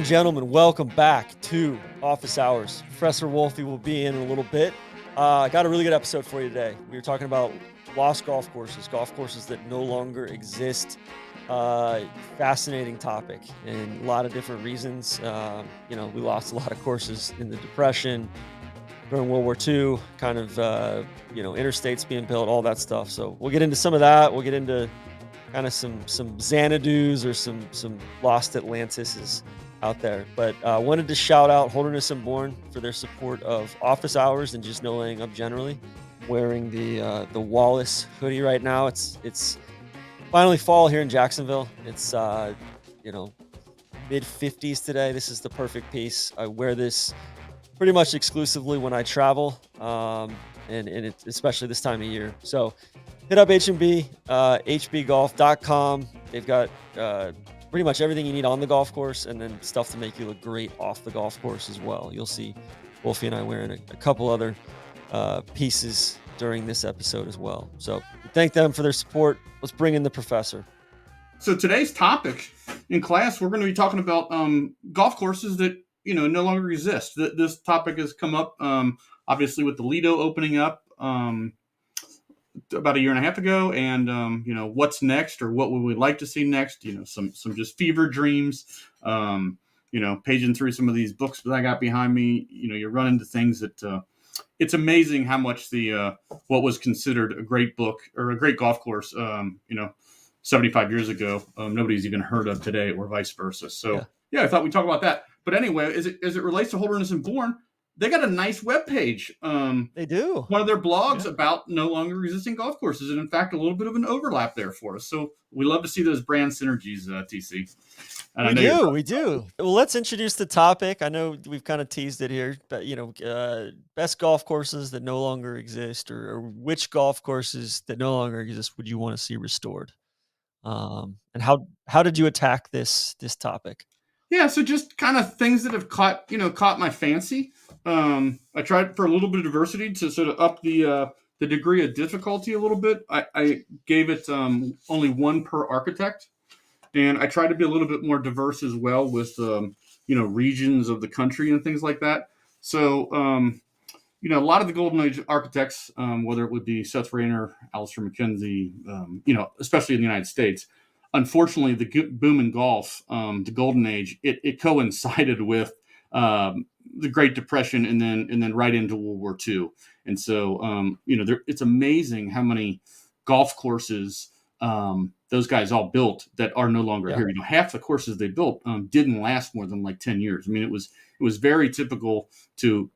gentlemen, welcome back to Office Hours. Professor Wolfie will be in a little bit. I got a really good episode for you today. We were talking about lost golf courses that no longer exist. Fascinating topic and a lot of different reasons. We lost a lot of courses in the Depression, during World War II, kind of, interstates being built, all that stuff. So we'll get into some of that. We'll get into kind of some Xanadu's or some lost Atlantises out there. But wanted to shout out Holderness Bourne for their support of Office Hours and just no laying up generally. Wearing the Wallace hoodie right now. It's finally fall here in Jacksonville. It's mid 50s today. This is the perfect piece. I wear this pretty much exclusively when I travel, and it's especially this time of year. So hit up H&B, hbgolf.com. They've got pretty much everything you need on the golf course, and then stuff to make you look great off the golf course as well. You'll see Wolfie and I wearing a couple other pieces during this episode as well. So thank them for their support. Let's bring in the professor. So today's topic in class, we're going to be talking about golf courses that no longer exist. This topic has come up obviously with the Lido opening up about a year and a half ago, and what's next, or what would we like to see next? Some just fever dreams. Paging through some of these books that I got behind me, you run into things that it's amazing how much the what was considered a great book or a great golf course 75 years ago nobody's even heard of today, or vice versa. So yeah, I thought we'd talk about that. But anyway, as it relates to Holderness Bourne, they got a nice webpage. They do. One of their blogs about no longer existing golf courses, and in fact, a little bit of an overlap there for us. So we love to see those brand synergies, TC. And we do. Well, let's introduce the topic. I know we've kind of teased it here, but best golf courses that no longer exist, or which golf courses that no longer exist would you want to see restored? And how did you attack this topic? Yeah, so just kind of things that have caught my fancy. I tried for a little bit of diversity to sort of up the degree of difficulty a little bit. I gave it only one per architect, and I tried to be a little bit more diverse as well with regions of the country and things like that. So a lot of the Golden Age architects, whether it would be Seth Rayner, Alistair McKenzie, especially in the United States. Unfortunately, the boom in golf, the Golden Age, it coincided with the Great Depression and then right into World War II. And so, it's amazing how many golf courses those guys all built that are no longer here. Half the courses they built didn't last more than like 10 years. I mean, it was very typical to,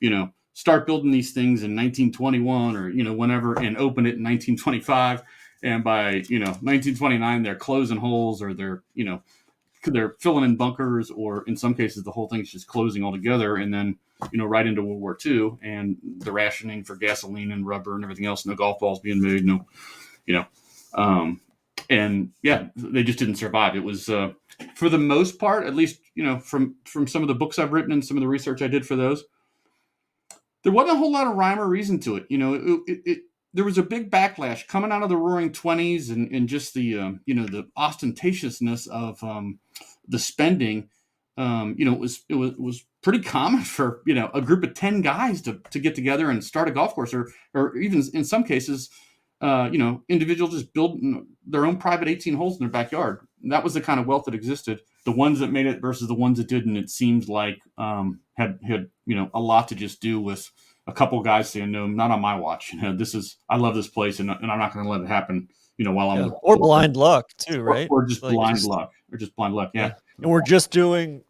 start building these things in 1921 or, whenever, and open it in 1925. And by, 1929, they're closing holes, or they're filling in bunkers, or in some cases, the whole thing's just closing altogether. And then, right into World War II and the rationing for gasoline and rubber and everything else, no golf balls being made, and yeah, they just didn't survive. It was, for the most part, at least, from some of the books I've written and some of the research I did for those, there wasn't a whole lot of rhyme or reason to it. There was a big backlash coming out of the Roaring '20s and just the the ostentatiousness of the spending. It was pretty common for a group of 10 guys to get together and start a golf course, or even in some cases, individuals just build their own private 18 holes in their backyard. And that was the kind of wealth that existed. The ones that made it versus the ones that didn't, it seems like had a lot to just do with a couple guys saying, no, not on my watch. I love this place, and I'm not going to let it happen. While I'm or blind luck too, right? Or just blind luck. Yeah. And we're just doing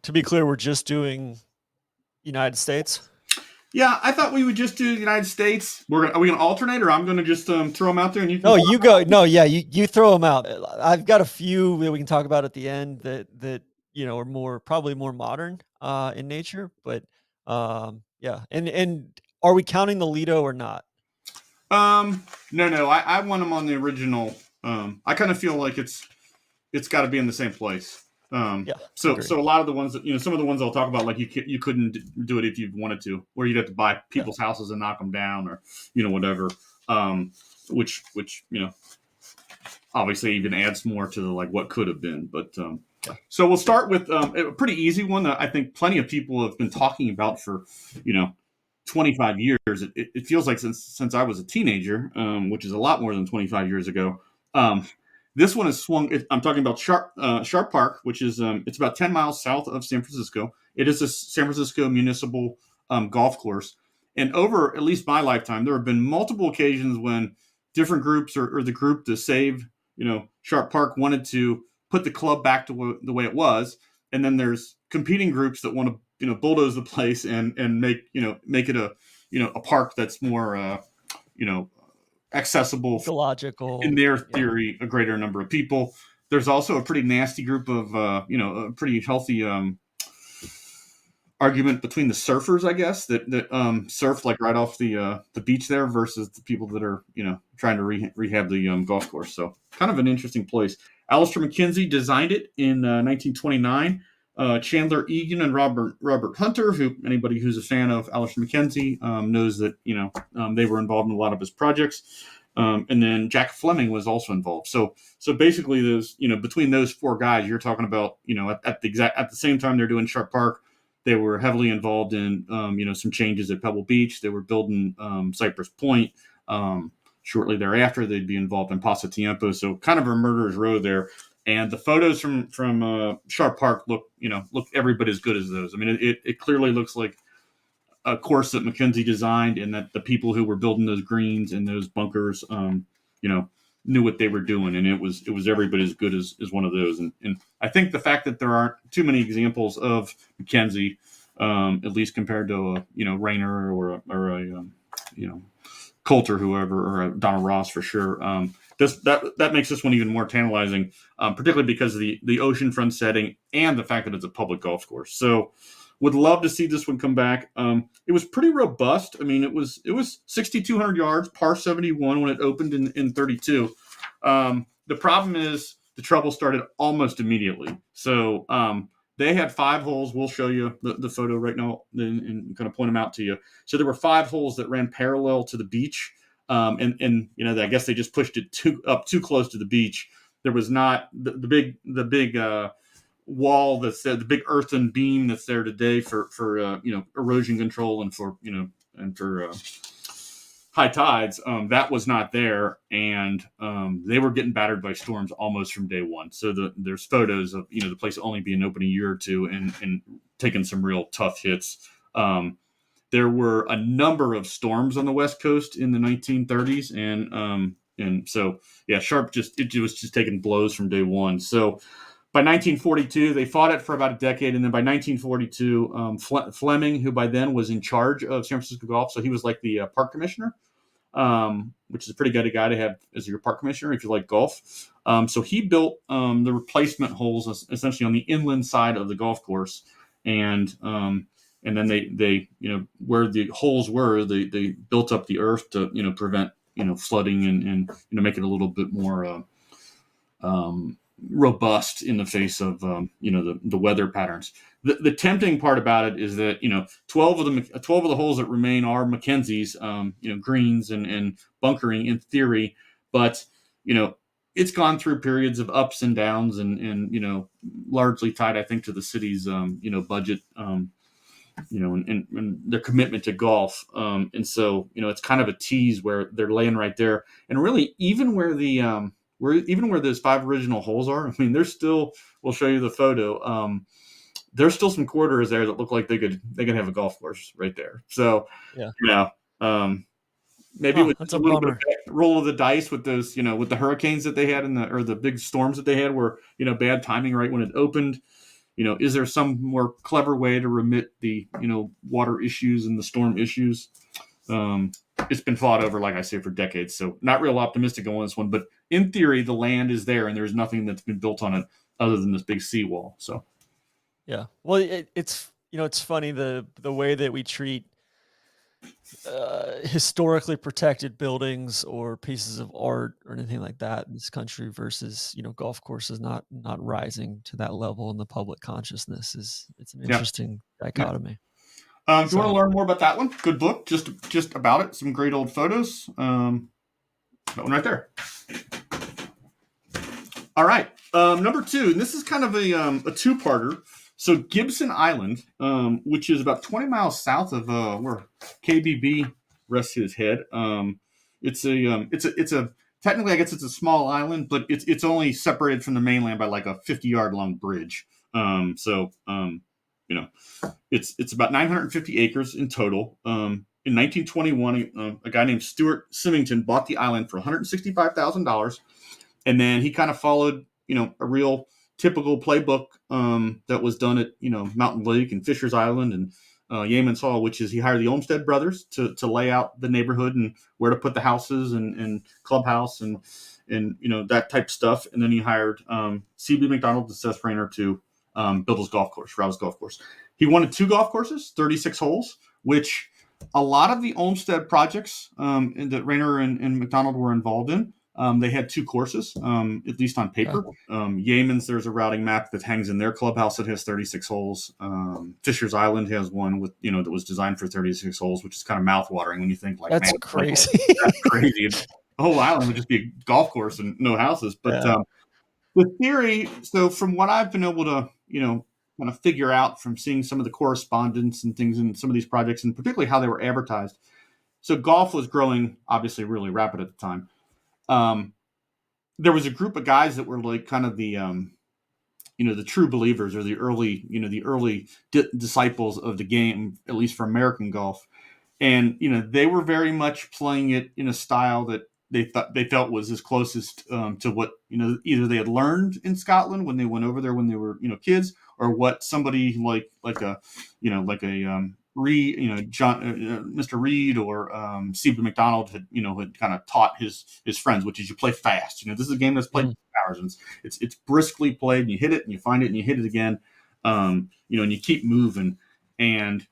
United States. Yeah, I thought we would just do the United States. Are we going to alternate, or I'm going to just throw them out there and you can... No, you go. No, yeah, you throw them out. I've got a few that we can talk about at the end that are probably more modern in nature, but yeah. And are we counting the Lido or not? No. I want them on the original. I kind of feel like it's got to be in the same place. So a lot of the ones that, some of the ones I'll talk about, like you couldn't do it if you wanted to, or you'd have to buy people's houses and knock them down, or, whatever. Which, obviously even adds more to the, like, what could have been. But, Yeah. So we'll start with a pretty easy one that I think plenty of people have been talking about for, 25 years. It feels like since I was a teenager, which is a lot more than 25 years ago. Um, this one is swung. I'm talking about Sharp Park, which is it's about 10 miles south of San Francisco. It is a San Francisco municipal golf course, and over at least my lifetime, there have been multiple occasions when different groups or the group to save Sharp Park wanted to put the club back to the way it was, and then there's competing groups that want to bulldoze the place and make it a park that's more accessible in Ecological. their Yeah. theory a greater number of people. There's also a pretty nasty group of a pretty healthy argument between the surfers, I guess, that surf like right off the beach there versus the people that are trying to rehab the golf course. So kind of an interesting place. Alistair McKenzie designed it in 1929. Chandler Egan and Robert Hunter, who anybody who's a fan of Alistair McKenzie knows that they were involved in a lot of his projects. And then Jack Fleming was also involved. So basically, those between those four guys, you're talking about at the same time they're doing Sharp Park, they were heavily involved in some changes at Pebble Beach. They were building Cypress Point. Shortly thereafter, they'd be involved in Pasatiempo. So kind of a murderer's row there. And the photos from Sharp Park look every bit as good as those. I mean, it clearly looks like a course that McKenzie designed, and that the people who were building those greens and those bunkers, knew what they were doing, and it was every bit as good as one of those. And I think the fact that there aren't too many examples of McKenzie, at least compared to Rayner or a Coulter, whoever, or a Donald Ross for sure. That makes this one even more tantalizing, particularly because of the oceanfront setting and the fact that it's a public golf course. So, would love to see this one come back. It was pretty robust. I mean, it was 6,200 yards, par 71 when it opened in 32. The problem is the trouble started almost immediately. So they had 5 holes. We'll show you the photo right now and kind of point them out to you. So there were 5 holes that ran parallel to the beach. And I guess they just pushed it too close to the beach. There was not the big wall that's there, the big earthen beam that's there today for erosion control and for high tides. That was not there, and they were getting battered by storms almost from day one. So there's photos of the place only being open a year or two and taking some real tough hits. There were a number of storms on the West Coast in the 1930s, and so Sharp it was just taking blows from day one. So by 1942, they fought it for about a decade, and then by 1942, Fleming, who by then was in charge of San Francisco Golf, so he was like the park commissioner, which is a pretty good guy to have as your park commissioner if you like golf. So he built the replacement holes essentially on the inland side of the golf course, and then they where the holes were, they built up the earth to prevent flooding and make it a little bit more robust in the face of the weather patterns. The tempting part about it is that 12 of the holes that remain are Mackenzie's greens and bunkering in theory, but it's gone through periods of ups and downs and largely tied, I think, to the city's budget, and their commitment to golf, and so it's kind of a tease where they're laying right there, and really even where those 5 original holes are, I mean, there's still. We'll show you the photo. There's still some quarters there that look like they could have a golf course right there. So, maybe it was That's a a little bit bummer. of roll of the dice with those, with the hurricanes that they had or the big storms that they had, were bad timing right when it opened. Is there some more clever way to remit the water issues and the storm issues? It's been fought over, like I say, for decades. So not real optimistic on this one, but in theory, the land is there and there's nothing that's been built on it other than this big seawall. So Yeah. Well, it's funny the way that we treat historically protected buildings or pieces of art or anything like that in this country versus golf courses not rising to that level in the public consciousness it's an yeah, interesting yeah. dichotomy. If you want to So learn more about that one, good book, just about it. Some great old photos. That one right there. All right. Number two, and this is kind of a two-parter. So Gibson Island, which is about 20 miles south of where KBB rests his head. It's a technically I guess it's a small island, but it's only separated from the mainland by like a 50-yard long bridge. You know, it's about 950 acres in total. In 1921, a guy named Stuart Symington bought the island for $165,000. And then he kind of followed, a real typical playbook that was done at, Mountain Lake and Fisher's Island and Yeaman's Hall, which is he hired the Olmsted brothers to lay out the neighborhood and where to put the houses and clubhouse and that type of stuff. And then he hired C.B. McDonald and Seth Rayner to build his golf course, Rouse Golf Course. He wanted 2 golf courses, 36 holes, which a lot of the Olmsted projects that Rayner and McDonald were involved in, they had 2 courses, at least on paper. Yeaman's, there's a routing map that hangs in their clubhouse that has 36 holes. Fisher's Island has one with, that was designed for 36 holes, which is kind of mouthwatering when you think like, that's man, crazy. That's crazy. The whole island would just be a golf course and no houses. But the theory, so from what I've been able to, kind of figure out from seeing some of the correspondence and things in some of these projects, and particularly how they were advertised. So golf was growing, obviously, really rapid at the time. There was a group of guys that were like kind of the, the true believers or the early disciples of the game, at least for American golf. And, they were very much playing it in a style that they felt was as closest to what, either they had learned in Scotland when they went over there when they were, kids, or what somebody like Reed, Mr. Reed or C.B. McDonald had kind of taught his friends, which is you play fast. This is a game that's played hours, and it's briskly played, and you hit it and you find it and you hit it again, and you keep moving. And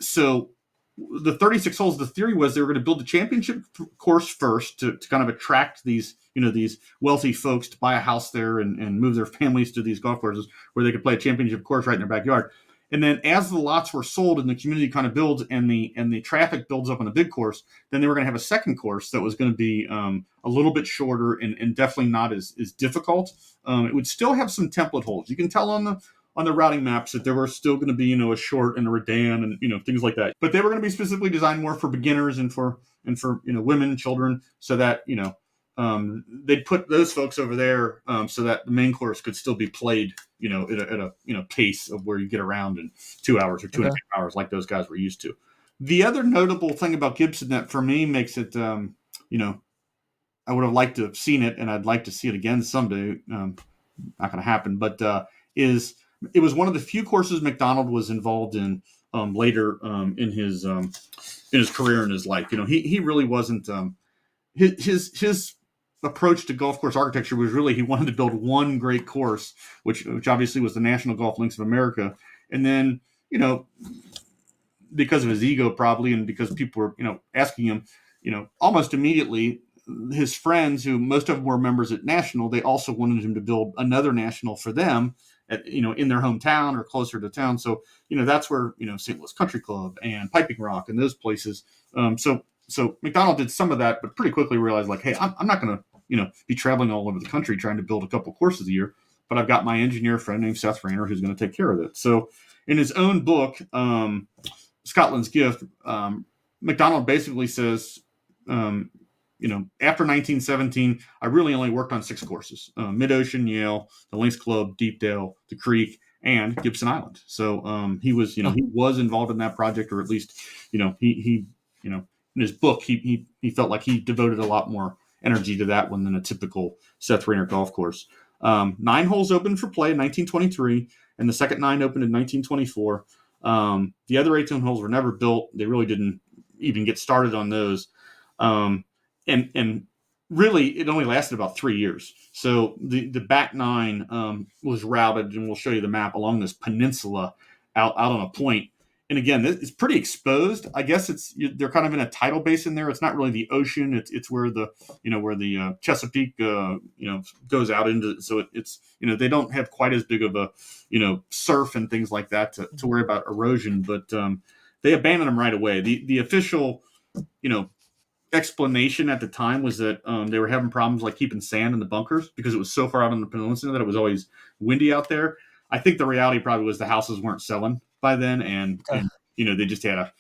so the 36 holes, the theory was they were going to build the championship course first to kind of attract these, these wealthy folks to buy a house there and move their families to these golf courses where they could play a championship course right in their backyard. And then as the lots were sold and the community kind of builds and the traffic builds up on the big course, then they were going to have a second course that was going to be a little bit shorter and definitely not as difficult. It would still have some template holes. You can tell on the routing maps that there were still going to be, a short and a redan and, things like that. But they were going to be specifically designed more for beginners and for women and children, so that, they'd put those folks over there so that the main course could still be played, at a pace of where you get around in 2 hours or 2.5 hours like those guys were used to. The other notable thing about Gibson that for me makes it, I would have liked to have seen it and I'd like to see it again someday. Not going to happen, but is it was one of the few courses McDonald was involved in later in his career and his life. He really wasn't his approach to golf course architecture was really he wanted to build one great course, which obviously was the National Golf Links of America, and then because of his ego probably and because people were asking him, almost immediately. His friends, who most of them were members at National, they also wanted him to build another National for them at, in their hometown or closer to town. So, that's where, St. Louis Country Club and Piping Rock and those places. So McDonald did some of that, but pretty quickly realized like, hey, I'm not going to, be traveling all over the country trying to build a couple courses a year, but I've got my engineer friend named Seth Rayner who's going to take care of it. So in his own book, Scotland's Gift, McDonald basically says, after 1917, I really only worked on 6 courses: Mid-Ocean, Yale, the Links Club, Deepdale, the Creek, and Gibson Island. So he was, he was involved in that project, or at least, he in his book, he felt like he devoted a lot more energy to that one than a typical Seth Rayner golf course. 9 holes opened for play in 1923, and the second 9 opened in 1924. The other 18 holes were never built. They really didn't even get started on those. And really, it only lasted about 3 years. So the back 9 was routed, and we'll show you the map, along this peninsula out on a point. And again, it's pretty exposed. I guess they're kind of in a tidal basin there. It's not really the ocean. It's where the Chesapeake goes out into. So it's they don't have quite as big of a surf and things like that to worry about erosion. But they abandoned them right away. The official explanation at the time was that they were having problems like keeping sand in the bunkers because it was so far out on the peninsula that it was always windy out there. I think the reality probably was the houses weren't selling by then, Okay. and they just had to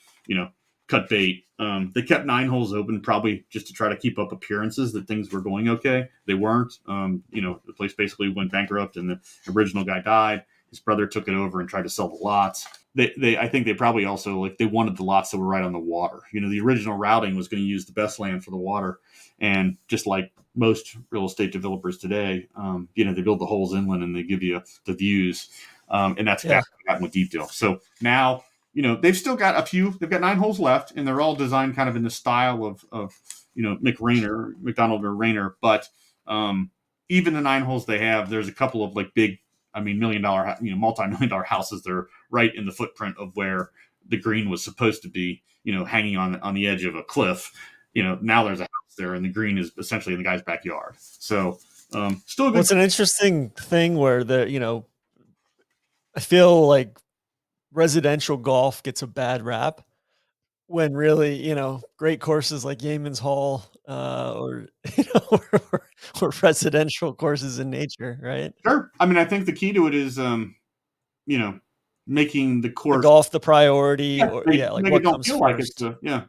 cut bait. They kept 9 holes open probably just to try to keep up appearances that things were going okay. They weren't. The place basically went bankrupt, and the original guy died. His brother took it over and tried to sell the lots. I think they probably also they wanted the lots that were right on the water. The original routing was going to use the best land for the water, and just like most real estate developers today, they build the holes inland and they give you the views, and that's exactly what happened with Deepdale. So now they've still got a few. They've got 9 holes left, and they're all designed kind of in the style of McDonald or Rayner. But even the 9 holes they have, there's a couple of big, $1 million, multi-million-dollar houses that are right in the footprint of where the green was supposed to be, hanging on the edge of a cliff. Now there's a house there, and the green is essentially in the guy's backyard. So still a good. Well, it's an interesting thing where I feel like residential golf gets a bad rap when really, great courses like Yeaman's Hall, or, or residential courses in nature, right? Sure. I think the key to it is, making the The course. golf the priority, or Make like it what don't comes feel like first.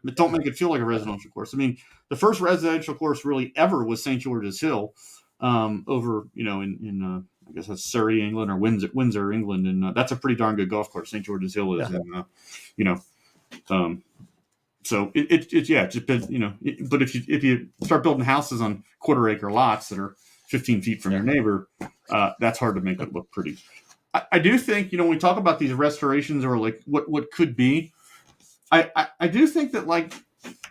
but don't make it feel like a residential course. The first residential course really ever was St. George's Hill, over in I guess that's Surrey, England, or Windsor, England, and that's a pretty darn good golf course. St. George's Hill is, Yeah. and so it just but if you start building houses on quarter acre lots that are 15 feet from your neighbor, that's hard to make it look pretty. I do think, when we talk about these restorations or what could be, I do think that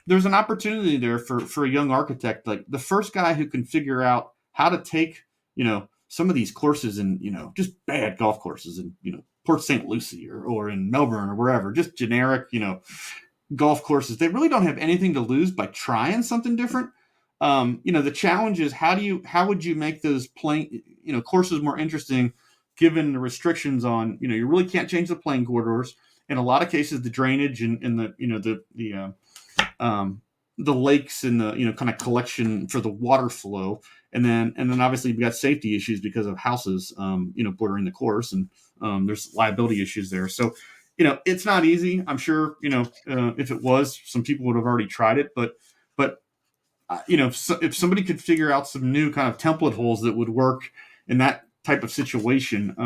there's an opportunity there for a young architect, like the first guy who can figure out how to take, some of these courses and, just bad golf courses in, Port St. Lucie or in Melbourne or wherever, just generic, golf courses. They really don't have anything to lose by trying something different. The challenge is how would you make those courses more interesting, given the restrictions on, you really can't change the playing corridors. In a lot of cases, the drainage and the lakes and the, kind of collection for the water flow. And then obviously you've got safety issues because of houses, bordering the course, and there's liability issues there. So, it's not easy. I'm sure, if it was, some people would have already tried it, but if somebody could figure out some new kind of template holes that would work in that type of situation,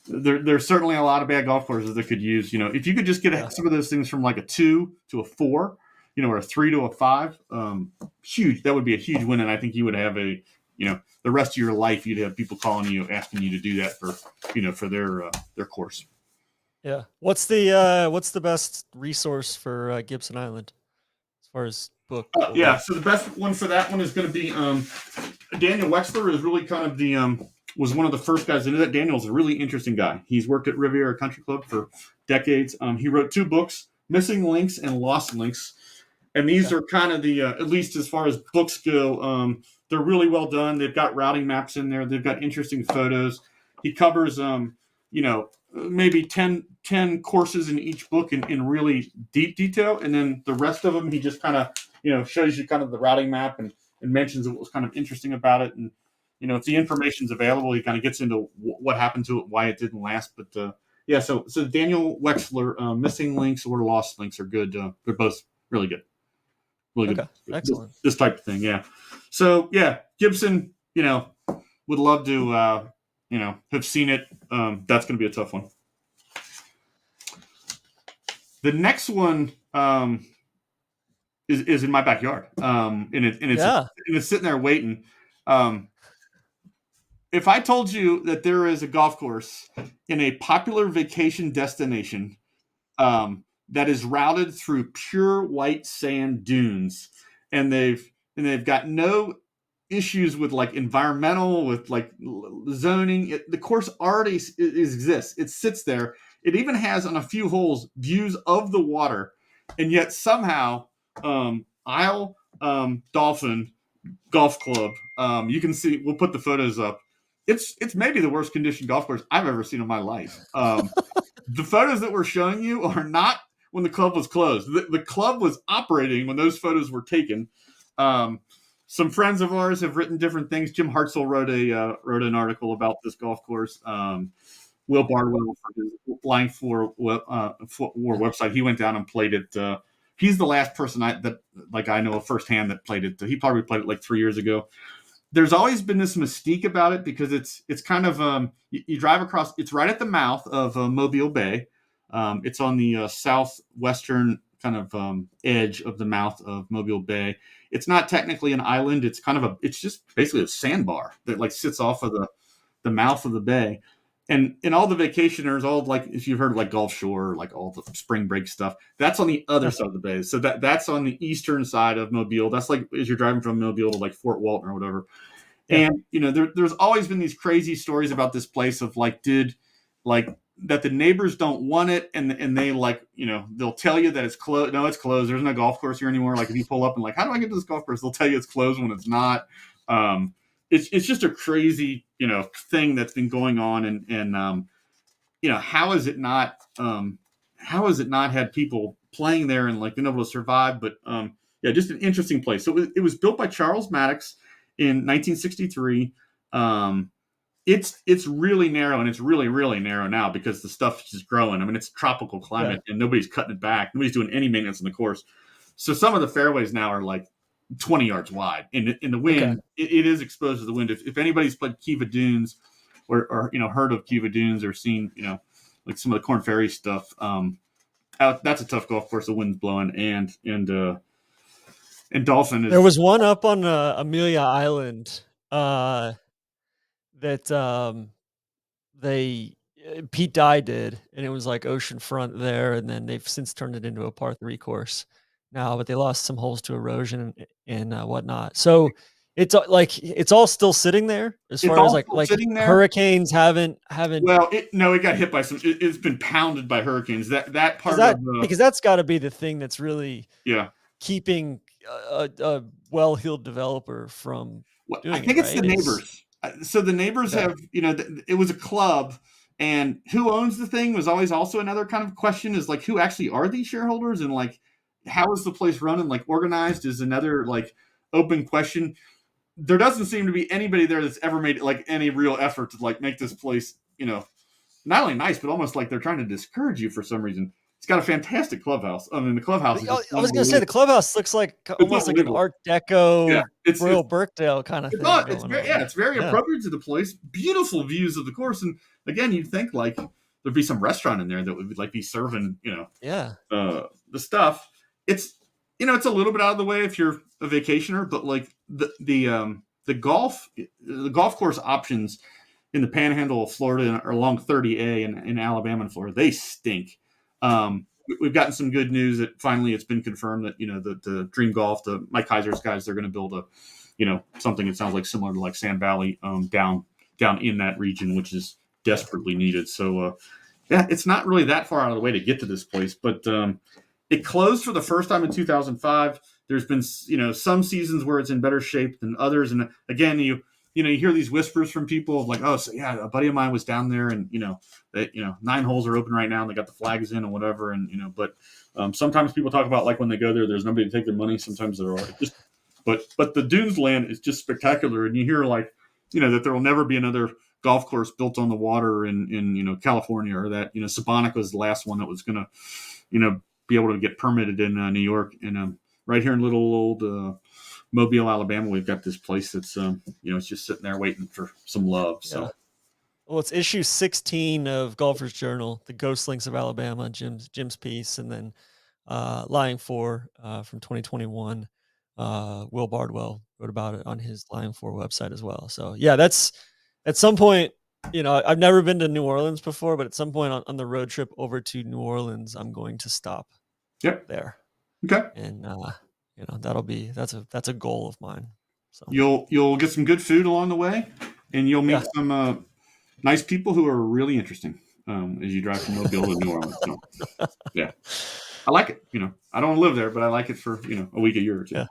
there's certainly a lot of bad golf courses that could use, if you could just get some of those things from like a 2 to a 4, or a 3 to a 5, huge. That would be a huge win, and I think you would have the rest of your life, you'd have people calling you, asking you to do that for their course. Yeah. What's the best resource for Gibson Island as far as book? So the best one for that one is going to be Daniel Wexler. Is really kind of was one of the first guys into that. Daniel's a really interesting guy. He's worked at Riviera Country Club for decades. He wrote 2 books, Missing Links and Lost Links, and these are kind of the at least as far as books go, they're really well done. They've got routing maps in there. They've got interesting photos. He covers maybe 10 courses in each book in really deep detail, and then the rest of them he just kind of shows you kind of the routing map and mentions what was kind of interesting about it. And if the information's available, he kind of gets into what happened to it, why it didn't last. But so Daniel Wexler, Missing Links or Lost Links are good. They're both really good. Really good. Excellent. This type of thing. Yeah. So Gibson, would love to have seen it. That's going to be a tough one. The next one is in my backyard, and it's sitting there waiting. If I told you that there is a golf course in a popular vacation destination that is routed through pure white sand dunes, and they've got no issues with environmental, with zoning. The course already exists. It sits there. It even has on a few holes views of the water, and yet somehow Isle Dolphin Golf Club. You can see. We'll put the photos up. It's maybe the worst conditioned golf course I've ever seen in my life. The photos that we're showing you are not when the club was closed. The club was operating when those photos were taken. Some friends of ours have written different things. Jim Hartzell wrote an article about this golf course. Will Bardwell for his Line 4 War website. He went down and played it. He's the last person I know firsthand that played it. He probably played it like 3 years ago. There's always been this mystique about it because it's kind of you drive across. It's right at the mouth of Mobile Bay. It's on the southwestern kind of edge of the mouth of Mobile Bay. It's not technically an island. It's kind of it's just basically a sandbar that like sits off of the mouth of the bay. And all the vacationers, all like if you've heard of like Gulf Shore, like all the spring break stuff, that's on the other side of the bay. So that's on the eastern side of Mobile. That's like as you're driving from Mobile to like Fort Walton or whatever. Yeah. And there's always been these crazy stories about this place of like that the neighbors don't want it, and they they'll tell you that it's closed. No, it's closed. There's no golf course here anymore. Like if you pull up and like, how do I get to this golf course? They'll tell you it's closed when it's not. It's just a crazy thing that's been going on, and how has it not had people playing there and like been able to survive? But just an interesting place. So it was built by Charles Maddox in 1963. It's really narrow, and it's really, really narrow now because the stuff is just growing. I mean, it's tropical climate, and nobody's cutting it back. Nobody's doing any maintenance on the course. So some of the fairways now are like 20 yards wide. In the wind, it is exposed to the wind. If anybody's played Kiva Dunes or heard of Kiva Dunes or seen, like some of the Corn Ferry stuff, that's a tough golf course. The wind's blowing, and Dolphin is. There was one up on Amelia Island that Pete Dye did, and it was like oceanfront there, and then they've since turned it into a par 3 course now, but they lost some holes to erosion and whatnot. So it's it's all still sitting there as far as like hurricanes haven't. Well, it got hit by some. It's been pounded by hurricanes. That part because that's got to be the thing that's really keeping a well-heeled developer from doing I think it's the neighbors. So the neighbors have, it was a club, and who owns the thing was always also another kind of question is like, who actually are these shareholders, and like, how is the place run and like organized is another like open question. There doesn't seem to be anybody there that's ever made like any real effort to like make this place, not only nice, but almost like they're trying to discourage you for some reason. It's got a fantastic clubhouse. I mean, the clubhouse. I was going to say the clubhouse looks like almost like an Art Deco, Royal Burkdale kind of thing. It's very appropriate to the place. Beautiful views of the course, and again, you'd think like there'd be some restaurant in there that would like be serving, the stuff. It's it's a little bit out of the way if you're a vacationer, but like the golf course options in the Panhandle of Florida or along 30A in Alabama and Florida, they stink. We've gotten some good news that finally it's been confirmed that the Dream Golf, the Mike Kaiser's guys, they're going to build a something that sounds like similar to like Sand Valley down in that region, which is desperately needed. So it's not really that far out of the way to get to this place, but it closed for the first time in 2005. There's been some seasons where it's in better shape than others, and again you hear these whispers from people of like, oh, so yeah, a buddy of mine was down there, and 9 holes are open right now, and they got the flags in and whatever, and but sometimes people talk about like when they go there's nobody to take their money. Sometimes there are just, but the Dunes land is just spectacular, and you hear like that there will never be another golf course built on the water in California, or that Sabonic was the last one that was gonna be able to get permitted in New York, and right here in little old Mobile, Alabama, we've got this place that's it's just sitting there waiting for some love. So, well, it's issue 16 of Golfer's Journal, the Ghost Links of Alabama, Jim's piece, and then Lying 4 from 2021. Will Bardwell wrote about it on his Lying 4 website as well. So yeah, that's at some point. I've never been to New Orleans before, but at some point on the road trip over to New Orleans, I'm going to stop there. Okay. And that's a goal of mine. So you'll get some good food along the way, and you'll meet some nice people who are really interesting as you drive from Mobile to New Orleans. So, yeah, I like it. I don't live there, but I like it for a week, a year or two.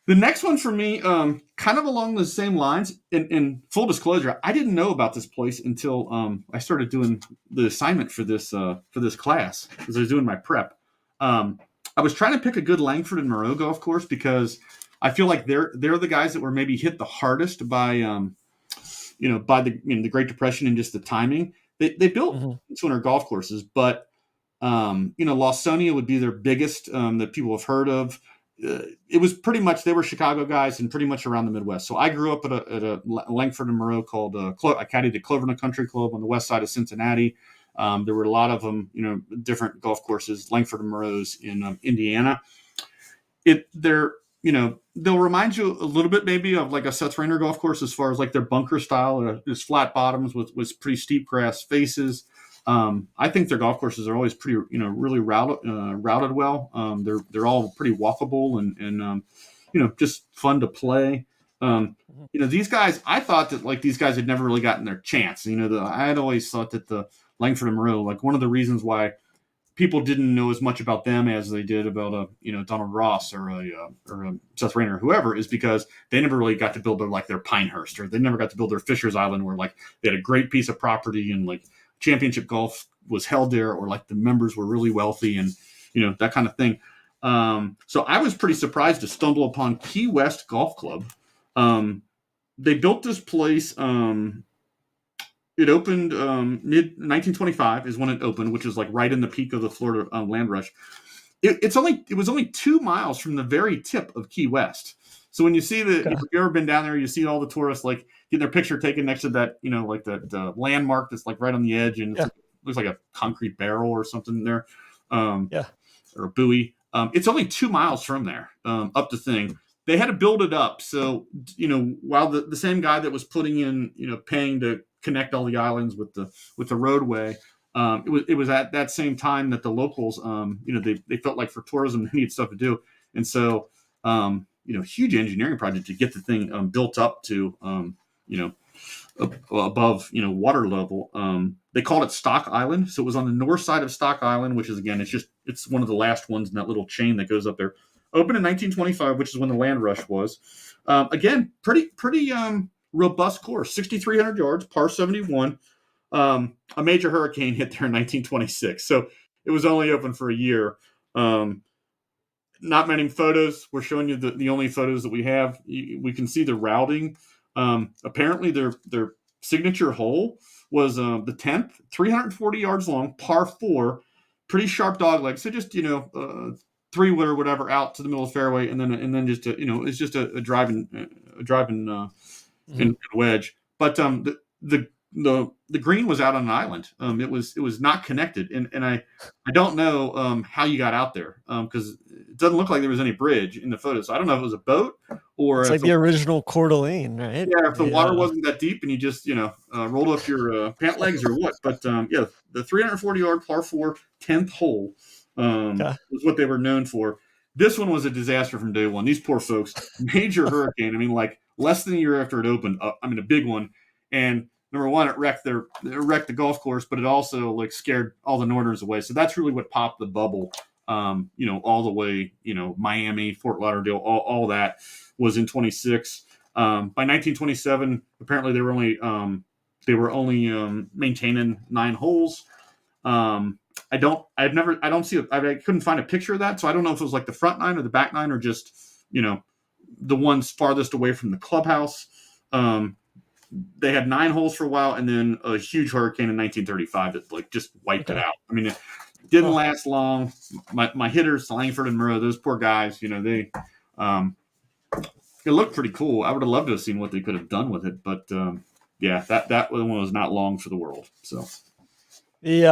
The next one for me, kind of along the same lines. In full disclosure, I didn't know about this place until I started doing the assignment for this class as I was doing my prep. Um, I was trying to pick a good Langford and Moreau golf course because I feel like they're the guys that were maybe hit the hardest by by the Great Depression and just the timing. They built Mhm. 200 golf courses, but Lawsonia would be their biggest that people have heard of. It was pretty much they were Chicago guys and pretty much around the Midwest. So I grew up at a Langford and Moreau called I caddied at Clovernook Country Club on the west side of Cincinnati. There were a lot of them, different golf courses, Langford and Moreau's in Indiana. They're they'll remind you a little bit maybe of like a Seth Rayner golf course as far as like their bunker style, just flat bottoms with pretty steep grass faces. I think their golf courses are always pretty, really routed well. They're all pretty walkable and just fun to play. Mhm. These guys, I thought that like these guys had never really gotten their chance. I had always thought that the Langford and Moreau, like one of the reasons why people didn't know as much about them as they did about Donald Ross or a Seth Rayner or whoever, is because they never really got to build their Pinehurst, or they never got to build their Fisher's Island, where like they had a great piece of property and like championship golf was held there, or like the members were really wealthy and that kind of thing. So I was pretty surprised to stumble upon Key West Golf Club. They built this place. It opened mid 1925 is when it opened, which is like right in the peak of the Florida land rush. It was only 2 miles from the very tip of Key West. So when you see Okay. if you've ever been down there, you see all the tourists like getting their picture taken next to that, like the landmark that's like right on the edge, and Yeah. looks like a concrete barrel or something there, um, Yeah. or a buoy. It's only 2 miles from there, up the thing. They had to build it up. So, while the same guy that was putting in, paying to connect all the islands with the roadway, it was at that same time that the locals, they felt like for tourism they needed stuff to do, and so huge engineering project to get the thing built up to you know above water level. They called it Stock Island, so it was on the north side of Stock Island, which is again it's one of the last ones in that little chain that goes up there. Opened in 1925, which is when the land rush was. Again, pretty robust course, 6,300 yards, par 71. A major hurricane hit there in 1926, so it was only open for a year. Um, Not many photos. We're showing you the only photos that we have. We can see the routing. Apparently, their signature hole was the 10th, 340 yards long, par four, pretty sharp dog leg. So just 3 wood or whatever out to the middle of the fairway, and then just it's just a driving Mhm. and wedge. But the green was out on an island. It was not connected, and I don't know how you got out there because it doesn't look like there was any bridge in the photos. So I don't know if it was a boat or It's like the original Coeur d'Alene, right? if the water wasn't that deep and you just rolled up your pant legs or what. But yeah, the 340-yard par four 10th hole Okay. was what they were known for. This one was a disaster from day one. These poor folks, major hurricane. I mean, like less than a year after it opened. A big one. And number one, it wrecked the golf course, but it also like scared all the Northerners away. So that's really what popped the bubble. All the way, Miami, Fort Lauderdale, all that was in 26. By 1927, apparently they were only maintaining 9 holes. I couldn't find a picture of that, so I don't know if it was like the front nine or the back nine or just the ones farthest away from the clubhouse. They had 9 holes for a while, and then a huge hurricane in 1935 that like just wiped it Okay. out. I mean, it didn't Huh. last long. My hitters, Langford and Moreau, those poor guys, um, it looked pretty cool. I would have loved to have seen what they could have done with it, but yeah, that one was not long for the world. So The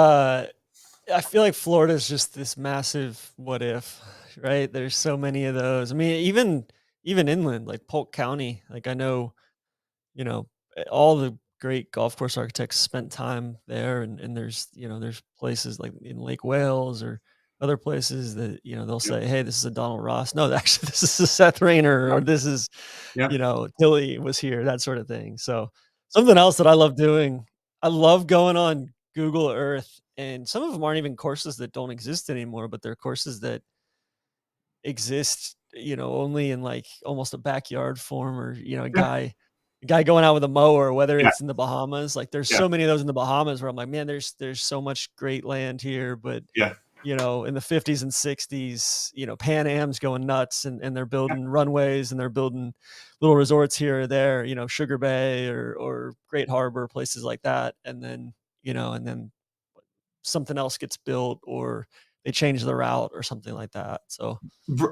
I feel like Florida is just this massive what if, right? There's so many of those. I mean, even inland, like Polk County, like I know, you know, all the great golf course architects spent time there, and there's places like in Lake Wales or other places that, they'll yep, say, "Hey, this is a Donald Ross." No, actually, this is a Seth Rayner, or yep, this is, yep, Tilly was here, that sort of thing. So, something else that I love doing, I love going on Google Earth, and some of them aren't even courses that don't exist anymore, but they're courses that exist only in like almost a backyard form, or a Yeah. guy going out with a mower, whether Yeah. it's in the Bahamas. Like there's Yeah. so many of those in the Bahamas where I'm like, man, there's so much great land here, but Yeah. in the 50s and 60s, Pan Am's going nuts, and they're Yeah. building runways, and they're building little resorts here or there, Sugar Bay or Great Harbor, places like that. And then something else gets built, or they change the route or something like that. So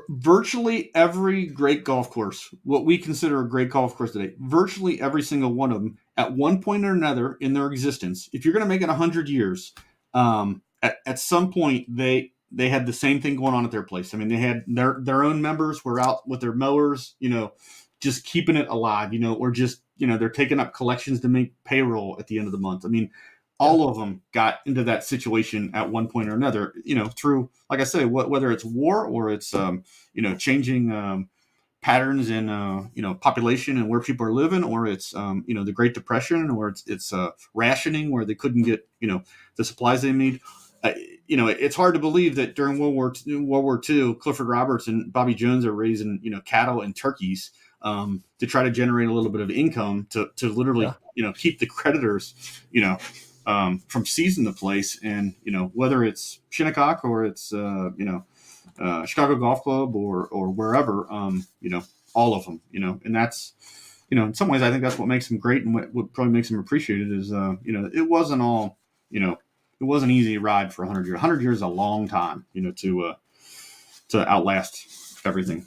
Virtually every great golf course, what we consider a great golf course today, virtually every single one of them, at one point or another in their existence, if you're going to make it 100 years, at some point they had the same thing going on at their place. I mean, they had their own members were out with their mowers, just keeping it alive, or just they're taking up collections to make payroll at the end of the month. I mean, yeah, all of them got into that situation at one point or another, through, like I say, whether it's war or it's, changing patterns in, population and where people are living, or it's, the Great Depression, or it's rationing where they couldn't get, the supplies they need. It's hard to believe that during World War II, Clifford Roberts and Bobby Jones are raising, cattle and turkeys, to try to generate a little bit of income to literally, yeah, keep the creditors, from seizing the place. And, whether it's Shinnecock or it's, Chicago Golf Club or wherever, all of them, and that's, in some ways, I think that's what makes them great, and what probably makes them appreciated is, it wasn't all, it wasn't an easy ride for 100 years. 100 years is a long time, to outlast everything.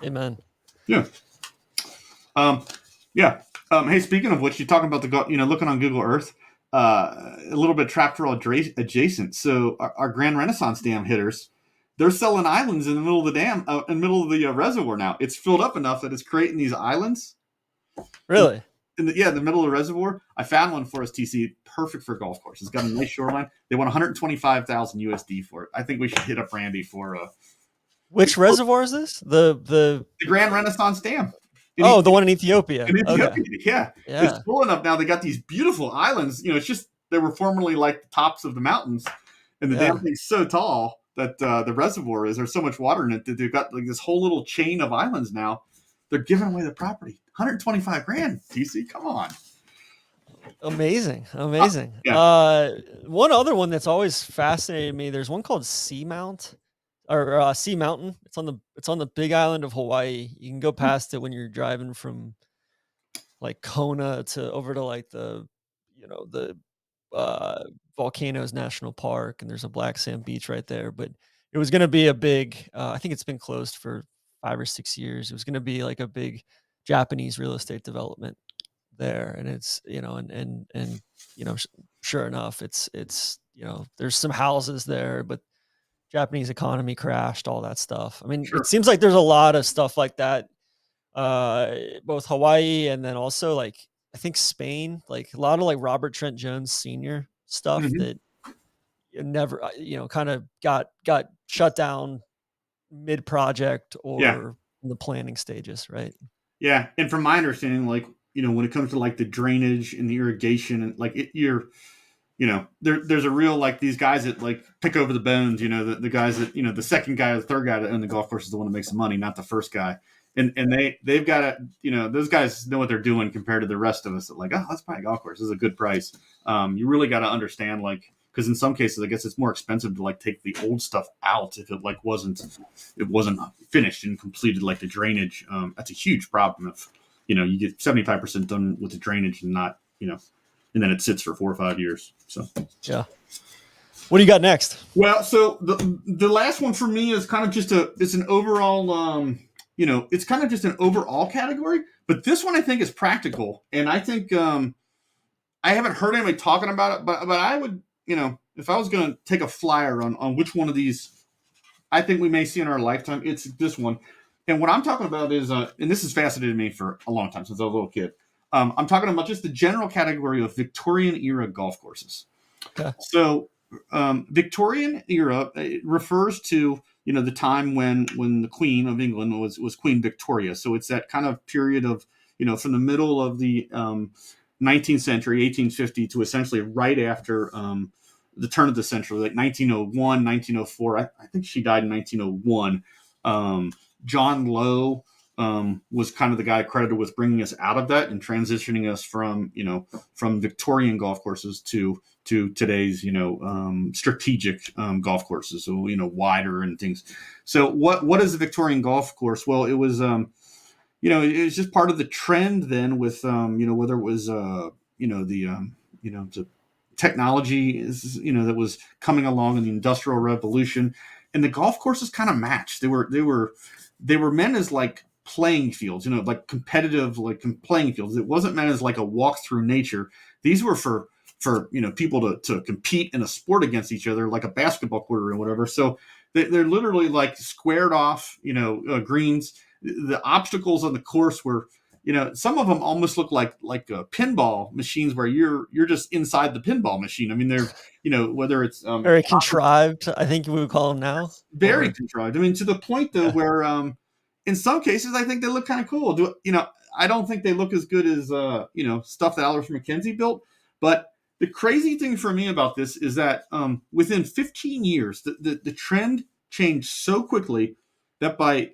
amen. Yeah. Yeah. Hey, speaking of which, you're talking about looking on Google Earth, a little bit trap trail adjacent. So our Grand Renaissance Dam hitters, they're selling islands in the middle of the dam, in the middle of the reservoir now. It's filled up enough that it's creating these islands. Really? In the middle of the reservoir. I found one for us, TC, perfect for golf course. It's got a nice shoreline. They want 125,000 USD for it. I think we should hit up Randy for Which reservoir is this? The the Grand Renaissance Dam. the one in Ethiopia. In Ethiopia, Okay. yeah. Yeah. It's full enough now. They got these beautiful islands. It's just they were formerly like the tops of the mountains, and the Yeah. damn thing's so tall that the reservoir is. There's so much water in it that they've got like this whole little chain of islands now. They're giving away the property. 125 grand. TC, come on. Amazing. Yeah. One other one that's always fascinated me. There's one called Seamount or Sea Mountain. It's on the Big Island of Hawaii. You can go past it when you're driving from like Kona to over to like the uh, Volcanoes National Park, and there's a black sand beach right there. But it was going to be a big. I think it's been closed for 5 or 6 years. It was going to be like a big Japanese real estate development there, and it's and sure enough, it's there's some houses there, but Japanese economy crashed, all that stuff. I mean, it Sure. seems like there's a lot of stuff like that, both Hawaii and then also like I think Spain, like a lot of like Robert Trent Jones Sr. stuff Mm-hmm. that never, kind of got shut down mid project Yeah. or in the planning stages, right? Yeah. And from my understanding, like, when it comes to like the drainage and the irrigation and like there's a real like these guys that like pick over the bones, the guys that, the second guy or the third guy that own the golf course is the one that makes the money, not the first guy. And they've got to, those guys know what they're doing compared to the rest of us that like, oh, let's buy a golf course. This is a good price. You really got to understand, like, because in some cases, I guess it's more expensive to like take the old stuff out if it like wasn't finished and completed, like the drainage. That's a huge problem if, you get 75% done with the drainage and not, and then it sits for 4 or 5 years. So, Yeah. What do you got next? well, so the last one for me is kind of just it's an overall, it's kind of just an overall category, but this one I think is practical. And I think, I haven't heard anybody talking about it, but I would, if I was going to take a flyer on which one of these I think we may see in our lifetime, it's this one. And what I'm talking about is, and this has fascinated me for a long time, since I was a little kid. I'm talking about just the general category of Victorian era golf courses. Okay. So Victorian era refers to the time when the Queen of England was Queen Victoria. So it's that kind of period of from the middle of the 19th century, 1850, to essentially right after the turn of the century, like 1901, 1904. I think she died in 1901. John Lowe was kind of the guy credited with bringing us out of that and transitioning us from from Victorian golf courses to today's strategic golf courses, so wider and things. So what is a Victorian golf course? Well, it was it was just part of the trend then with whether it was the technology is that was coming along in the Industrial Revolution, and the golf courses kind of matched. They were meant as like playing fields, like competitive playing fields. It wasn't meant as like a walk through nature. These were for people to compete in a sport against each other, like a basketball court or whatever. So they're literally like squared off greens. The obstacles on the course were some of them almost look like pinball machines where you're just inside the pinball machine. I mean, they're whether it's Very contrived, I think we would call them now. very contrived. I mean, to the point though where in some cases I think they look kind of cool. I don't think they look as good as stuff that Aldous McKenzie built. But the crazy thing for me about this is that within 15 years, the trend changed so quickly that by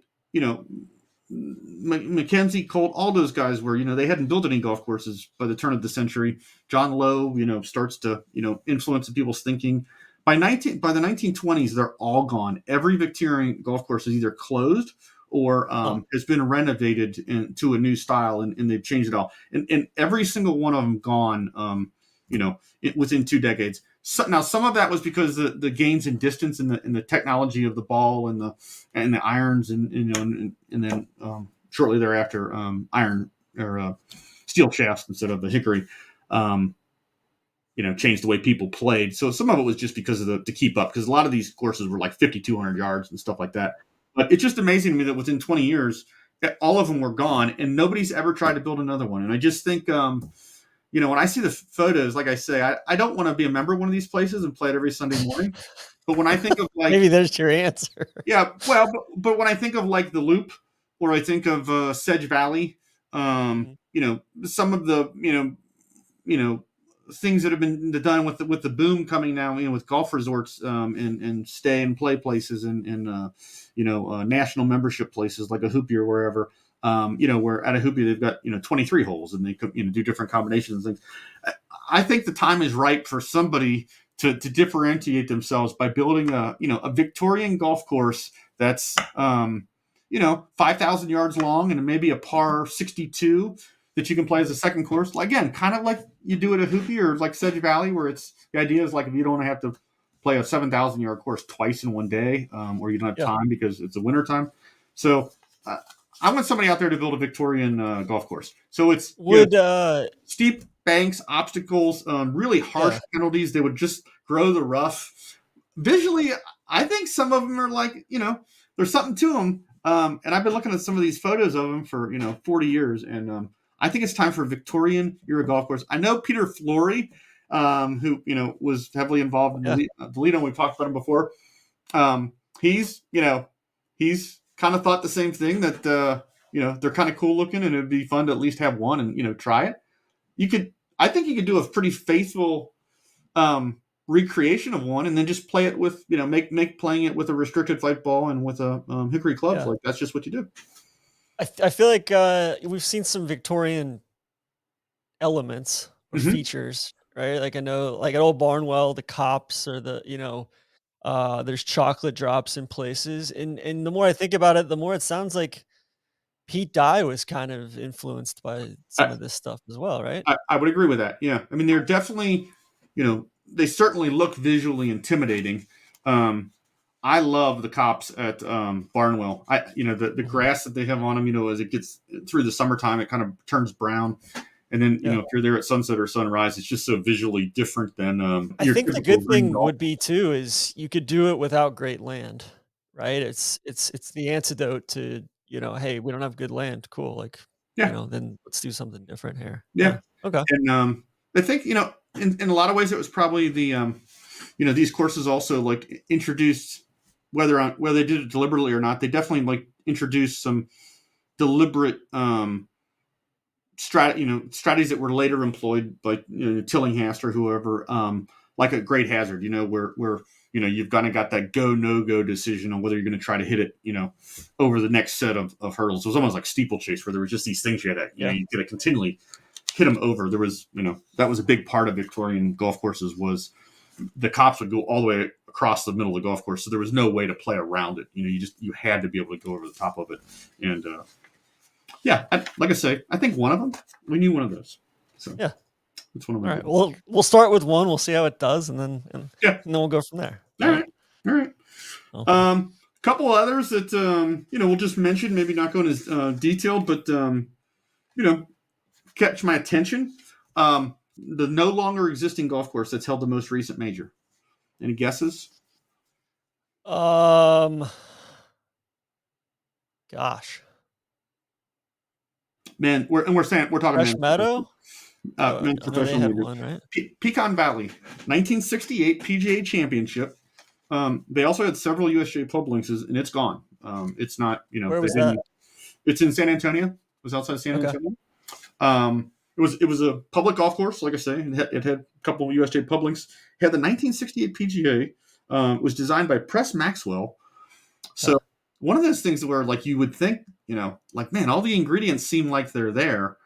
Mackenzie, Colt, all those guys were, they hadn't built any golf courses by the turn of the century. John Lowe, starts to, influence people's thinking. By the 1920s, they're all gone. Every Victorian golf course is either closed or has been renovated to a new style, and they've changed it all. And every single one of them gone, within 2 decades. So, now, some of that was because the gains in distance and the technology of the ball and the irons and then shortly thereafter iron or steel shafts instead of the hickory, changed the way people played. So some of it was just because of to keep up, because a lot of these courses were like 5,200 yards and stuff like that. But it's just amazing to me that within 20 years, all of them were gone and nobody's ever tried to build another one. And I just think when I see the photos, like I say, I don't want to be a member of one of these places and play it every Sunday morning. But when I think of like, maybe there's your answer. Yeah, well, but when I think of like the Loop, or I think of Sedge Valley, some of the things that have been done with the boom coming now, with golf resorts and stay and play places and national membership places like a Hoopie or wherever. Where at a Hoopie they've got 23 holes and they could do different combinations and things. I think the time is right for somebody to differentiate themselves by building a Victorian golf course that's 5,000 yards long and maybe a par 62 that you can play as a second course. Again, kind of like you do at a Hoopie or like Sedge Valley, where the idea is like if you don't have to play a 7,000 yard course twice in one day, or you don't have time because it's a winter time. So I want somebody out there to build a Victorian golf course. So it's steep banks, obstacles, really harsh penalties. They would just grow the rough. Visually, I think some of them are like, there's something to them. And I've been looking at some of these photos of them for 40 years, and I think it's time for a Victorian era golf course. I know Peter Flory, who was heavily involved in the Toledo. We've talked about him before. He's kind of thought the same thing, that they're kind of cool looking and it'd be fun to at least have one and try it. I think you could do a pretty faithful recreation of one and then just play it with make playing it with a restricted flight ball and with a hickory clubs. Like that's just what you do. I feel like we've seen some Victorian elements or features, right? Like I know, like at Old Barnwell, the cops or there's chocolate drops in places, and the more I think about it, the more it sounds like Pete Dye was kind of influenced by some of this stuff as well, right? I would agree with that. Yeah, I mean they're definitely, they certainly look visually intimidating. I love the cops at Barnwell. The grass that they have on them, as it gets through the summertime, it kind of turns brown. And then, if you're there at sunset or sunrise, it's just so visually different than I think the good thing would be too is you could do it without great land, right? It's the antidote to, hey, we don't have good land. Cool. Like, then let's do something different here. Yeah. Okay. And I think, in a lot of ways it was probably the these courses also like introduced, whether they did it deliberately or not, they definitely like introduced some deliberate strategies that were later employed by Tillinghast or whoever, like a Great Hazard, where you've kind of got that go no go decision on whether you're going to try to hit it, over the next set of hurdles. It was almost like steeplechase, where there were just these things you had to, Yeah. you got to continually hit them over. There was, that was a big part of Victorian golf courses, was the cops would go all the way across the middle of the golf course, so there was no way to play around it. You had to be able to go over the top of it. And like I say, I think one of them, we knew one of those. So yeah, it's one of all my. right. Well, we'll start with one. We'll see how it does, and then we'll go from there. All right. Okay. Couple others that we'll just mention, maybe not go into detail, but catch my attention. The no longer existing golf course that's held the most recent major. Any guesses? Gosh. Man, we're talking Fresh Meadow. men's professional major. One, right? Pecan Valley, 1968 PGA Championship. They also had several USGA publics, and it's gone. It's not, Where was that? It's in San Antonio. It was outside San Antonio. It was a public golf course, like I say. It had a couple of USGA publics. It had the 1968 PGA. It was designed by Press Maxwell. So one of those things where, like, you would think, like, man, all the ingredients seem like they're there.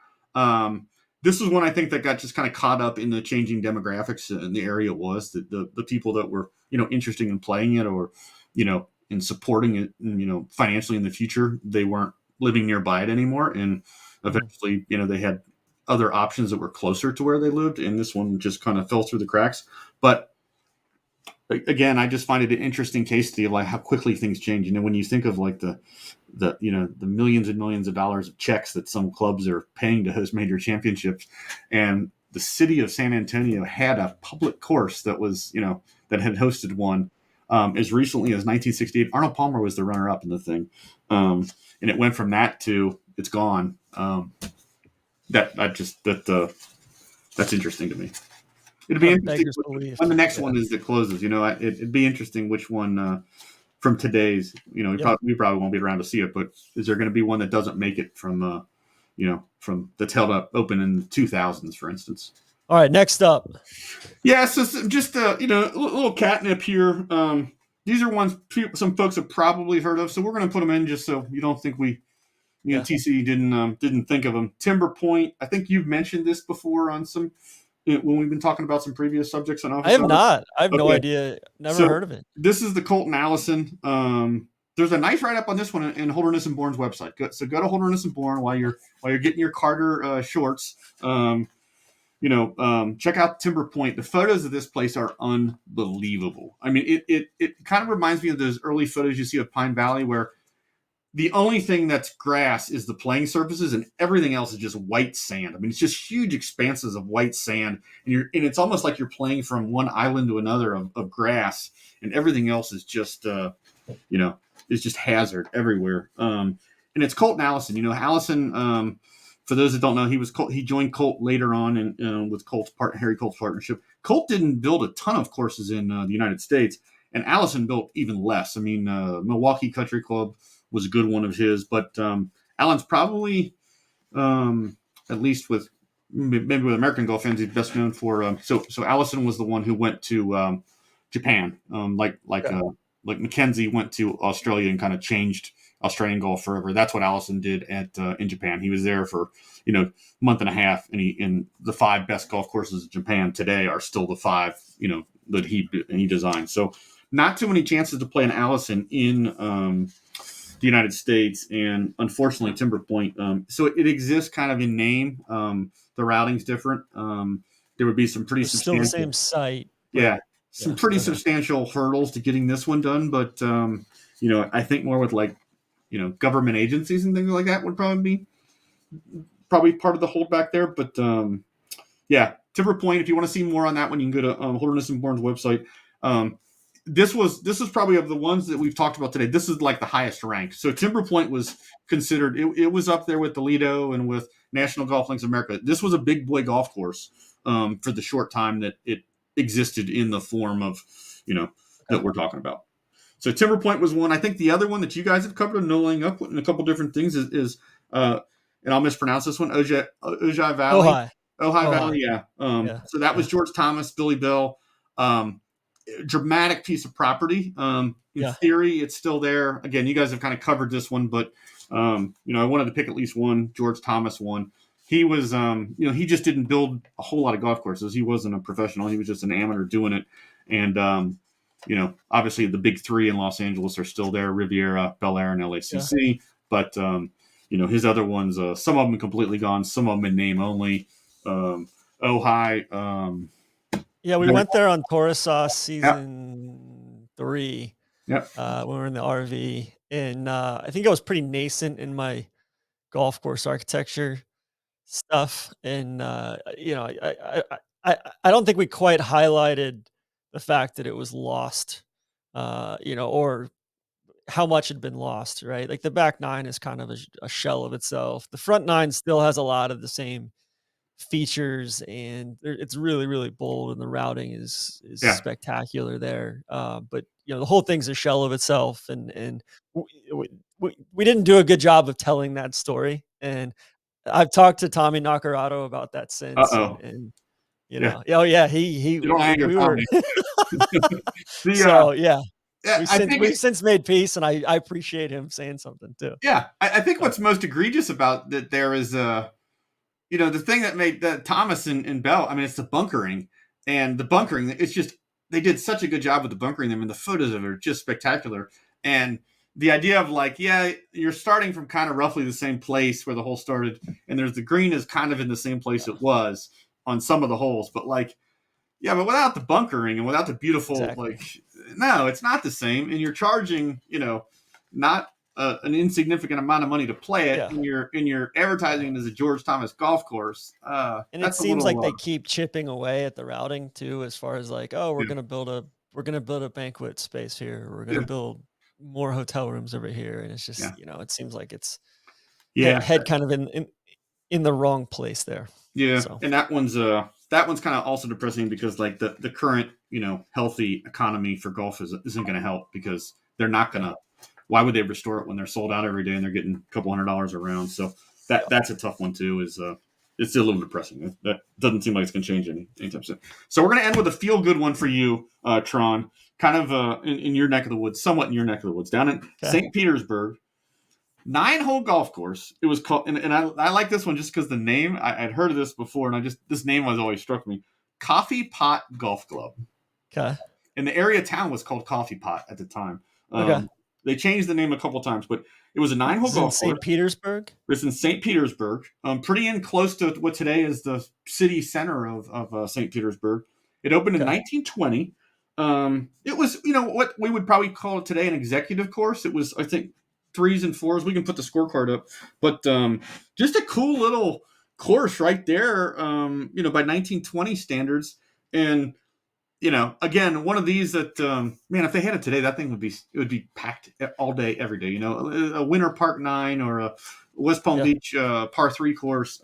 This was one I think that got just kind of caught up in the changing demographics in the area. Was that the people that were, interested in playing it, or, in supporting it, and, financially in the future, they weren't living nearby it anymore. And eventually, they had other options that were closer to where they lived. And this one just kind of fell through the cracks. But again, I just find it an interesting case study of, like, how quickly things change. When you think of, like, the millions and millions of dollars of checks that some clubs are paying to host major championships, and the city of San Antonio had a public course that was, that had hosted one as recently as 1968. Arnold Palmer was the runner-up in the thing, and it went from that to it's gone. That's interesting to me. It'd be interesting when the next one is that closes. It'd be interesting which one from today's. We probably won't be around to see it, but is there going to be one that doesn't make it from that's held up open in the 2000s, for instance? All right, next up. Yeah, so just a little catnip here. These are ones some folks have probably heard of, so we're going to put them in just so you don't think TC didn't think of them. Timber Point. I think you've mentioned this before on some. When we've been talking about some previous subjects on office. I have not. I have no idea. Never heard of it. This is the Colton Allison. There's a nice write-up on this one in Holderness and Bourne's website. So go to Holderness and Bourne while you're getting your Carter shorts. Check out Timber Point. The photos of this place are unbelievable. I mean, it kind of reminds me of those early photos you see of Pine Valley, where the only thing that's grass is the playing surfaces, and everything else is just white sand. I mean, it's just huge expanses of white sand, and it's almost like you're playing from one island to another of grass, and everything else is just, is just hazard everywhere. And it's Colton Allison. Allison. For those that don't know, he joined Colt later on, and with Harry Colt's partnership. Colt didn't build a ton of courses in the United States, and Allison built even less. I mean, Milwaukee Country Club was a good one of his, but Allen's probably, at least with maybe with American golf fans, he's best known for. So Allison was the one who went to Japan, like Mackenzie went to Australia and kind of changed Australian golf forever. That's what Allison did in Japan. He was there for month and a half, and the 5 best golf courses in Japan today are still the 5 that he designed. So not too many chances to play an Allison in the United States, and unfortunately Timber Point. So it exists kind of in name. The routing's different. There would be some pretty substantial. Still the same site. Yeah, some pretty substantial hurdles to getting this one done. But I think more with government agencies and things like that would probably be part of the holdback there. But Timber Point. If you want to see more on that one, you can go to Holderness and Bourne's website. This is probably of the ones that we've talked about today. This is like the highest ranked. So Timber Point was considered, it was up there with the Lido and with National Golf Links of America. This was a big boy golf course for the short time that it existed in the form of, that we're talking about. So Timber Point was one. I think the other one that you guys have covered and knowing up in a couple different things is and I'll mispronounce this one, Ojai Valley. Ojai Valley, yeah. So that was George Thomas, Billy Bell. dramatic piece of property. In Yeah. theory, it's still there. Again, you guys have kind of covered this one, but I wanted to pick at least one. George Thomas one. He was, he just didn't build a whole lot of golf courses. He wasn't a professional. He was just an amateur doing it. And obviously the big three in Los Angeles are still there: Riviera, Bel Air, and LACC. Yeah. But his other ones, some of them completely gone, some of them in name only. Ojai. Yeah, we went there on Taurus Sauce season 3. Yep. When we were in the RV, and I think I was pretty nascent in my golf course architecture stuff, and I don't think we quite highlighted the fact that it was lost, or how much had been lost, right? Like the back nine is kind of a shell of itself. The front nine still has a lot of the same features, and it's really, really bold, and the routing is spectacular there. But the whole thing's a shell of itself, and we didn't do a good job of telling that story. And I've talked to Tommy Nacarado about that since, and oh yeah, he you don't anger Tommy. So yeah. We've since made peace, and I appreciate him saying something too. Yeah, I think what's most egregious about that there is the thing that made Thomas and Bell. I mean, it's the bunkering, and the bunkering. It's just they did such a good job with the bunkering. I mean, the photos of it are just spectacular, and the idea of you're starting from kind of roughly the same place where the hole started, and there's the green is kind of in the same place it was on some of the holes, but but without the bunkering and without the beautiful, no, it's not the same. And you're charging, not an insignificant amount of money to play it, and you're advertising it as a George Thomas golf course. And it seems like they keep chipping away at the routing too, as far as we're gonna build a banquet space here, we're gonna build more hotel rooms over here, and it's just it seems like it's head kind of in the wrong place there. Yeah, so. And that one's kind of also depressing because the current healthy economy for golf isn't going to help, because they're not going to. Why would they restore it when they're sold out every day and they're getting a couple $100 a round? So that's a tough one too. It's a little depressing. That doesn't seem like it's going to change anytime soon. So we're going to end with a feel good one for you, Tron. Kind of in your neck of the woods, somewhat in your neck of the woods, down in St. Petersburg. 9-hole golf course. It was called, and I like this one just because the name. I'd heard of this before, and this name has always struck me. Coffee Pot Golf Club. Okay. And the area town was called Coffee Pot at the time. Okay. They changed the name a couple times, but it was a 9-hole golf course. St. Petersburg? It's in St. Petersburg. Pretty in close to what today is the city center of St. Petersburg. It opened in 1920. It was, what we would probably call it today an executive course. It was, I think, 3s and 4s. We can put the scorecard up, but just a cool little course right there. By 1920 standards, and again, one of these that if they had it today, that thing would be packed all day, every day. A Winter Park 9 or a West Palm Beach par 3 course.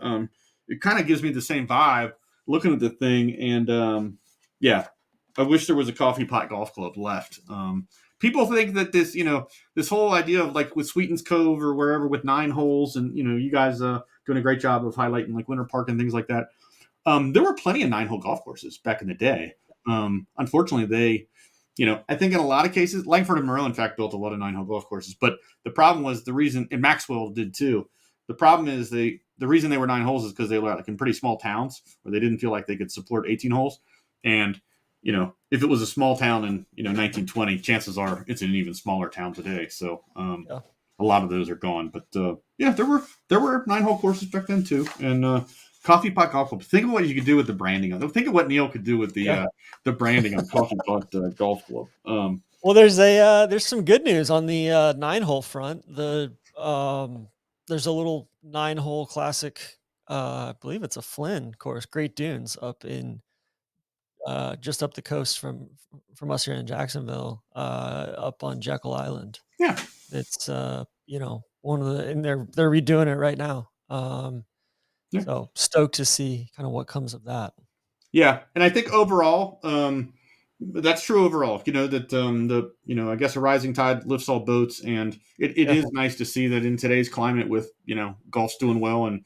It kind of gives me the same vibe looking at the thing, and I wish there was a Coffee Pot Golf Club left. People think that this whole idea of with Sweetens Cove or wherever with 9 holes, and you guys doing a great job of highlighting Winter Park and things like that. There were plenty of 9-hole golf courses back in the day. Unfortunately, they, I think in a lot of cases, Langford and Moreau, in fact, built a lot of 9-hole golf courses. But the problem was and Maxwell did too. The problem is the reason they were 9 holes is because they were in pretty small towns where they didn't feel like they could support 18 holes. And if it was a small town in 1920, chances are it's an even smaller town today. So a lot of those are gone. But there were 9-hole courses back then too, and Coffee Pot Golf Club. Think of what you could do with the branding. Think of what Neil could do with the branding on Coffee Pot Golf Club. Well, there's some good news on the 9-hole front. There's a little 9-hole classic. I believe it's a Flynn course, Great Dunes, up in. Just up the coast from us here in Jacksonville, up on Jekyll Island. Yeah, it's one of the, and they're redoing it right now. So stoked to see kind of what comes of that. Yeah, and I think overall, that's true overall. I guess a rising tide lifts all boats, and it is nice to see that in today's climate, with golf's doing well and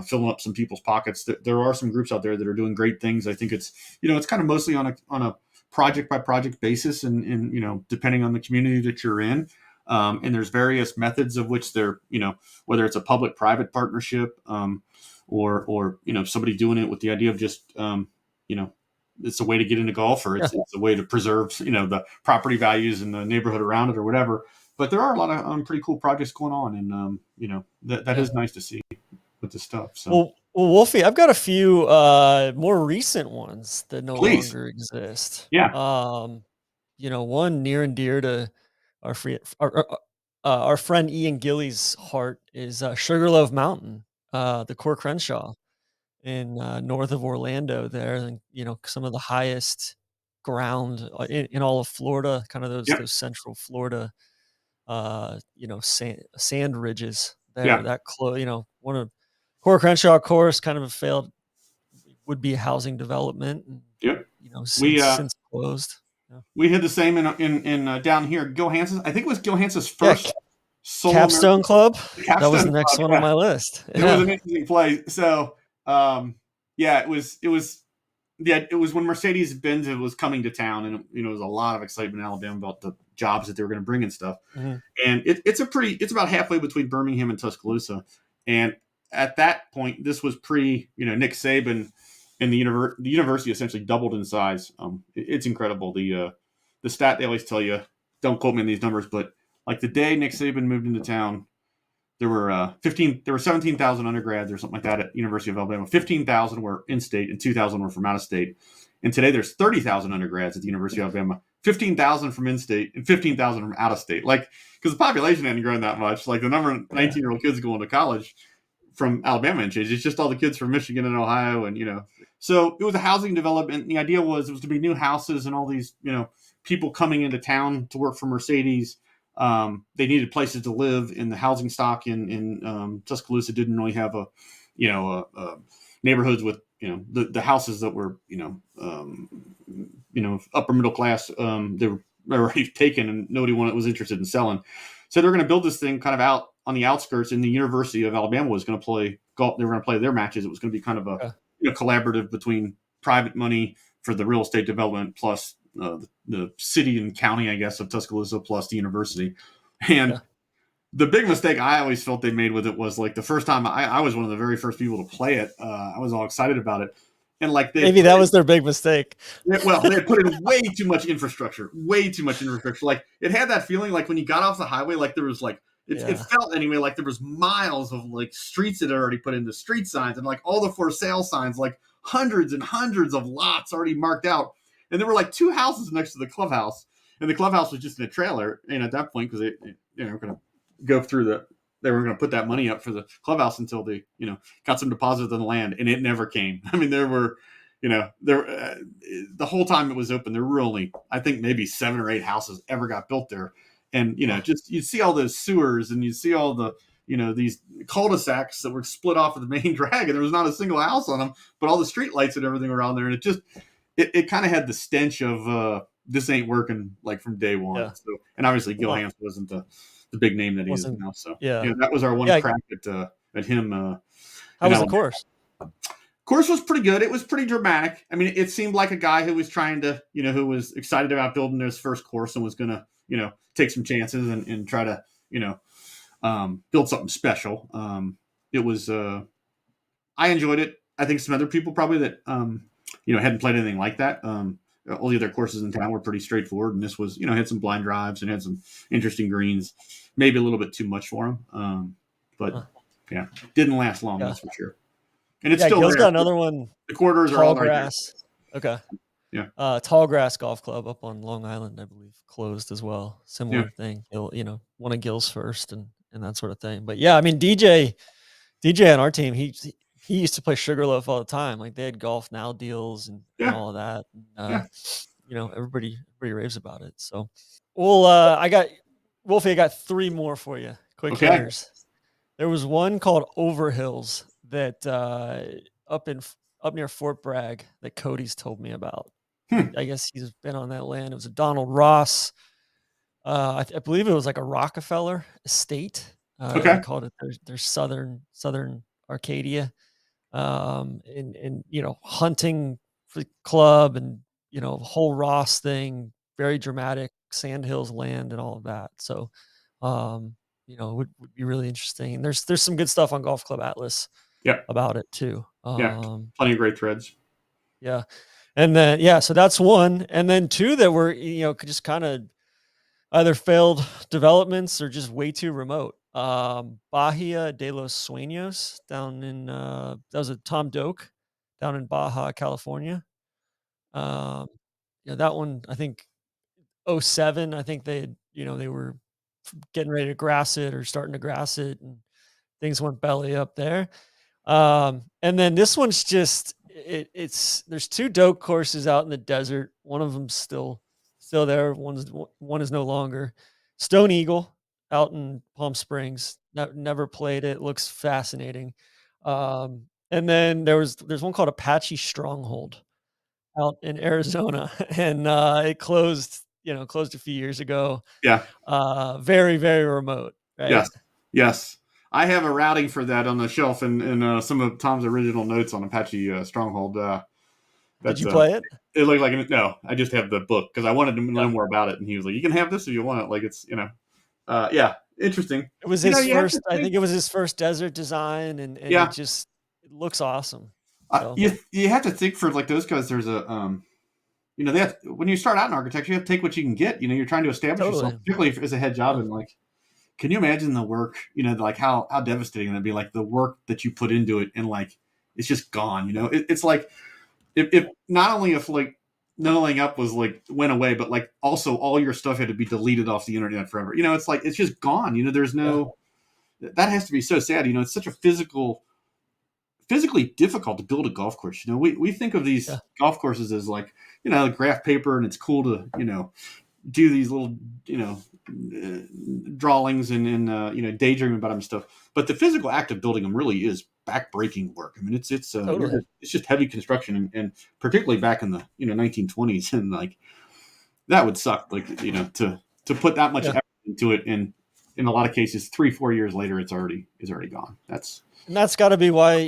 filling up some people's pockets, there are some groups out there that are doing great things. I think it's it's kind of mostly on a project by project basis, and depending on the community that you're in. And there's various methods of which they're, whether it's a public-private partnership, or somebody doing it with the idea of just, it's a way to get into golf, or it's a way to preserve, the property values in the neighborhood around it or whatever. But there are a lot of pretty cool projects going on, and that is nice to see with this stuff. So, well, Wolfie, I've got a few more recent ones that no please, longer exist. yeah, One near and dear to our friend Ian Gillies' heart is Sugarloaf Mountain, the Core Crenshaw in north of Orlando. There, and some of the highest ground in all of Florida, kind of yeah, those central Florida, sand ridges there. yeah, That one of Core Crenshaw course, kind of a failed would be housing development, and, yep. We since closed. Yeah. we had the same in down here. Gil Hansen's, I think it was Gil Hansen's Yeah, first solo Capstone Club. That was the Capstone next Club, one on my list. It was an interesting play. So, it was when Mercedes-Benz was coming to town, and there was a lot of excitement in Alabama about the jobs that they were going to bring and stuff. Mhm. And it's about halfway between Birmingham and Tuscaloosa. And at that point, this was pre, Nick Saban, and the university essentially doubled in size. It's incredible. The stat they always tell you, don't quote me on these numbers, but like the day Nick Saban moved into town, there were 17,000 undergrads or something like that at University of Alabama. 15,000 were in state, and 2,000 were from out of state. And today there's 30,000 undergrads at the University of Alabama. 15,000 from in state and 15,000 from out of state. Like, because the population hadn't grown that much. Like the number of 19-year-old kids going to college from Alabama and changed. It's just all the kids from Michigan and Ohio, and So it was a housing development. The idea was it was to be new houses and all these people coming into town to work for Mercedes. They needed places to live, and the housing stock in Tuscaloosa didn't really have neighborhoods with the houses that were upper middle class. They were already taken, and nobody was interested in selling. So they're going to build this thing kind of out on the outskirts, and the University of Alabama was going to play golf. They were going to play their matches. It was going to be kind of a collaborative between private money for the real estate development plus the city and county, I guess, of Tuscaloosa plus the university. And the big mistake I always felt they made with it was like the first time I was one of the very first people to play it. I was all excited about it. And like maybe that was their big mistake. Well, they had put in way too much infrastructure. Like it had that feeling like when you got off the highway, like there was like, it felt anyway, like there was miles of like streets that had already put in the street signs, and like all the for sale signs, like hundreds and hundreds of lots already marked out. And there were like two houses next to the clubhouse, and the clubhouse was just in a trailer. And at that point, because they were going to go through they were going to put that money up for the clubhouse until they, got some deposits on the land, and it never came. I mean, the whole time it was open, there were only, I think, maybe 7 or 8 houses ever got built there. And, just, you'd see all those sewers, and you'd see all the, these cul-de-sacs that were split off of the main drag, and there was not a single house on them, but all the street lights and everything around there. And it just, it kind of had the stench of this ain't working like from day one. Yeah. So, and obviously Gil Hansen wasn't the big name that he is now. So that was our one crack at him. How was the course? Course was pretty good. It was pretty dramatic. I mean, it seemed like a guy who was trying to, who was excited about building his first course and was going to, take some chances and try to, build something special. It was, I enjoyed it. I think some other people probably that, hadn't played anything like that. All the other courses in town were pretty straightforward, and this was, had some blind drives and had some interesting greens, maybe a little bit too much for him. But didn't last long, that's for sure. And it's still Gil's there. Got another one. The quarters are all grass. Right there. Okay. Yeah. Tall Grass Golf Club up on Long Island, I believe, closed as well. Similar thing. He'll, one of Gil's first and that sort of thing. But yeah, I mean, DJ on our team, he used to play Sugarloaf all the time. Like they had Golf Now deals and all of that. Everybody raves about it. So, well, Wolfie, I got 3 more for you. Quick hitters. There was one called Overhills that up near Fort Bragg that Cody's told me about. I guess he's been on that land. It was a Donald Ross. I believe it was like a Rockefeller estate. They called it their southern Arcadia. And hunting for the club and whole Ross thing, very dramatic, sandhills land and all of that. So, um, would be really interesting. And there's some good stuff on Golf Club Atlas Yeah, about it too. yeah, plenty of great threads. Yeah. And then, yeah, so that's one. And then two that were, just kind of either failed developments or just way too remote. Bahia de los Sueños down in, that was a Tom Doak down in Baja, California. Um, that one, I think '07. I think they were getting ready to grass it or starting to grass it, and things went belly up there. And then this one's just there's two doke courses out in the desert. One of them's still there. One is no longer. Stone Eagle out in Palm Springs. Never played it. Looks fascinating. And then there's one called Apache Stronghold out in Arizona, and it closed a few years ago. Yeah. Very, very remote, right? Yes. Yes. I have a routing for that on the shelf in some of Tom's original notes on Apache Stronghold. Did That's you play it? It looked like no. I just have the book because I wanted to know Yeah. more about it, and he was like, "You can have this if you want it." Like it's yeah, interesting. It was You know, his you have first to I think. think it was his first desert design, and Yeah, it looks awesome. So, you have to think for like those guys. There's a they have, when you start out in architecture, you have to take what you can get. You're trying to establish yourself, totally. particularly as a head job, Yeah. and like can you imagine the work, like how devastating that'd be, like the work that you put into it and like it's just gone, it's like if not only if like nullling up was like went away, but like also all your stuff had to be deleted off the internet forever. It's like it's just gone. There's Yeah. no that has to be so sad. It's such a physically difficult to build a golf course. We think of these Yeah. golf courses as like, graph paper and it's cool to, do these little, drawings and daydream about them and stuff. But the physical act of building them really is backbreaking work. I mean, it's Totally. it's just heavy construction, and particularly back in the 1920s, and like that would suck. Like to put that much Yeah. effort into it, and in a lot of cases, 3-4 years later, it's already gone. And that's gotta be why,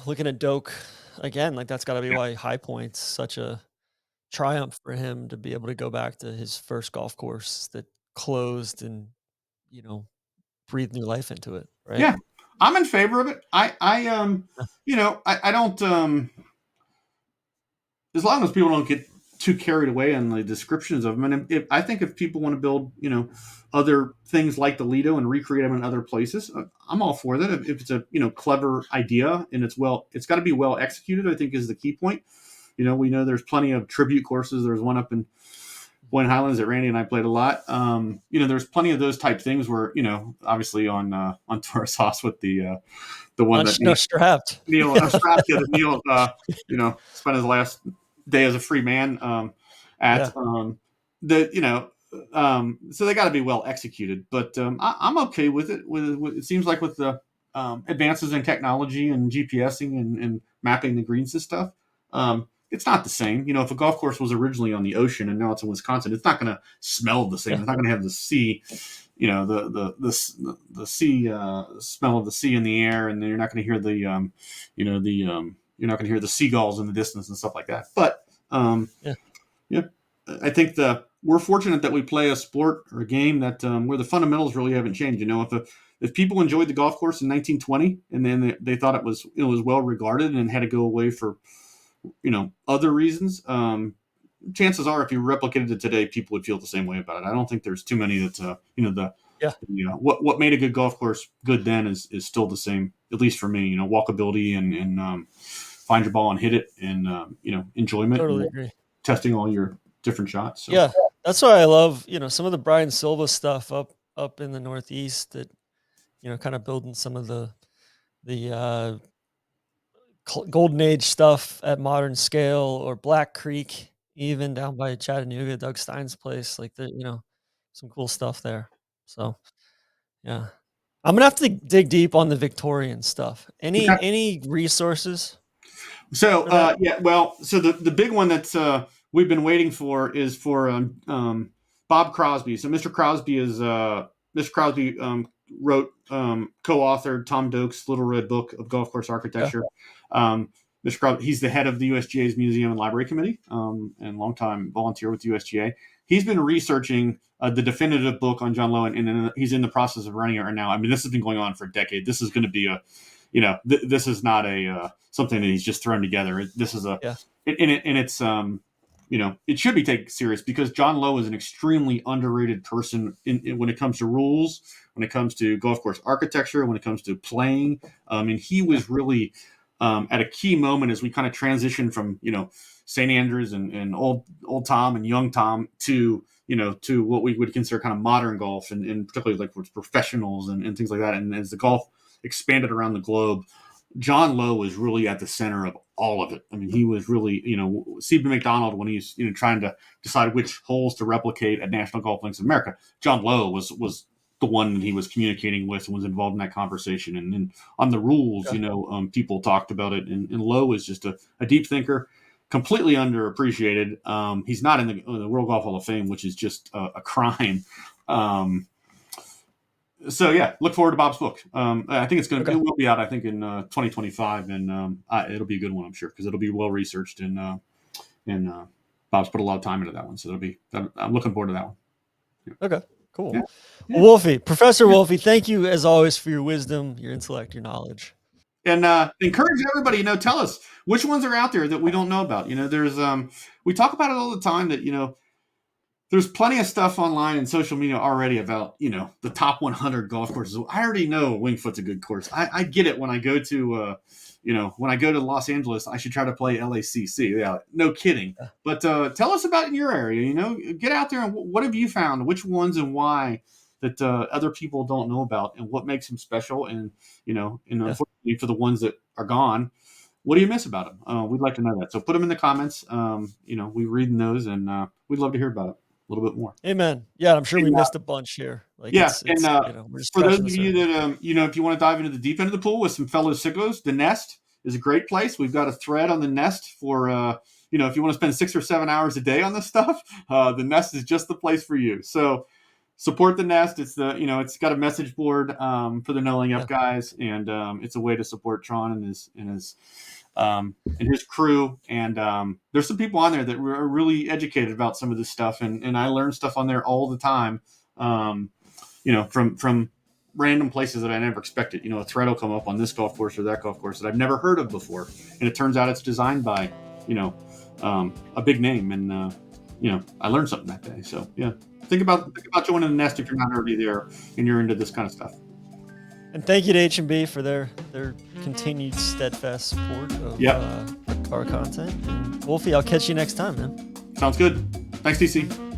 looking at Doak again, like, that's gotta be Yeah, why High Point's such a triumph for him to be able to go back to his first golf course that closed and, you know, breathe new life into it, right? yeah. I'm in favor of it. Yeah, I don't as long as people don't get too carried away on the descriptions of them. And I think if people want to build, other things like the Lido and recreate them in other places, I'm all for that. If it's a clever idea and it's got to be well executed. I think is the key point. We know there's plenty of tribute courses. There's one up in Boyne Highlands that Randy and I played a lot. There's plenty of those type things where obviously on Taurus Haas with the one that no, strapped. Neil Strapped that Neil spent his last day as a free man Yeah, at the so they got to be well executed. But I'm okay with it. With it seems like with the advances in technology and GPSing and mapping the greens and stuff. It's not the same. If a golf course was originally on the ocean and now it's in Wisconsin, it's not going to smell the same. yeah, It's not going to have the sea, the sea smell of the sea in the air, and then you're not going to hear you're not going to hear the seagulls in the distance and stuff like that. But yeah, yeah, I think we're fortunate that we play a sport or a game that where the fundamentals really haven't changed. If people enjoyed the golf course in 1920 and then they thought it was well regarded and had to go away for other reasons, chances are if you replicated it today, people would feel the same way about it. I don't think there's too many that yeah, what made a good golf course good then is still the same, at least for me. Walkability and find your ball and hit it, and enjoyment totally and agree. testing all your different shots. So Yeah, that's why I love, some of the Brian Silva stuff up in the Northeast that, kinda building some of the golden age stuff at modern scale, or Black Creek, even down by Chattanooga, Doug Stein's place, like some cool stuff there. So, yeah. I'm gonna have to dig deep on the Victorian stuff. okay. Any resources So for that? yeah, well, so the big one that's we've been waiting for is for Bob Crosby. So Mr. Crosby wrote co-authored Tom Doak's Little Red Book of Golf Course Yeah, Architecture. Um, He's the head of the USGA's Museum and Library Committee, and longtime volunteer with USGA. He's been researching the definitive book on John Lowe, and he's in the process of writing it right now. I mean, this has been going on for a decade. This is going to be this is not something that he's just thrown together. This is it's it should be taken serious because John Lowe is an extremely underrated person when it comes to rules, when it comes to golf course architecture, when it comes to playing. And he was really at a key moment as we kind of transitioned from St. Andrews and old Tom and young Tom to what we would consider kind of modern golf, and particularly like with professionals and things like that. And as the golf expanded around the globe, John Lowe was really at the center of all of it. I mean, he was really, Stephen McDonald, when he's trying to decide which holes to replicate at National Golf Links in America, John Lowe was the one that he was communicating with and was involved in that conversation. And on the rules, people talked about it. And Lowe is just a deep thinker, completely underappreciated. He's not in the World Golf Hall of Fame, which is just a crime. So yeah, look forward to Bob's book. I think it will be out, I think, in 2025, and it'll be a good one, I'm sure, because it'll be well researched, and Bob's put a lot of time into that one. So I'm looking forward to that one. Yeah. Okay, cool. Yeah. Well, Wolfie, Professor Wolfie, thank you as always for your wisdom, your intellect, your knowledge. And encourage everybody, tell us which ones are out there that we don't know about. There's we talk about it all the time that there's plenty of stuff online and social media already about, the top 100 golf courses. I already know Winged Foot's a good course. I get it when I go to, when I go to Los Angeles, I should try to play LACC. Yeah, no kidding. But tell us about in your area, get out there and what have you found? Which ones and why that other people don't know about, and what makes them special? And, unfortunately for the ones that are gone, what do you miss about them? We'd like to know that. So put them in the comments. We read those, and we'd love to hear about it a little bit more. Amen. Yeah, I'm sure we missed a bunch here. We're just for those of you that if you want to dive into the deep end of the pool with some fellow sickos, the Nest is a great place. We've got a thread on the Nest for if you want to spend 6 or 7 hours a day on this stuff, the Nest is just the place for you. So support the Nest. It's it's got a message board for the No Laying Up guys, and it's a way to support Tron and his crew. And there's some people on there that are really educated about some of this stuff, and I learn stuff on there all the time. From random places that I never expected. A thread will come up on this golf course or that golf course that I've never heard of before, and it turns out it's designed by a big name, and I learned something that day. So yeah, think about joining the Nest if you're not already there and you're into this kind of stuff. And thank you to H&B for their continued steadfast support of our content. And Wolfie, I'll catch you next time, man. Sounds good. Thanks, DC.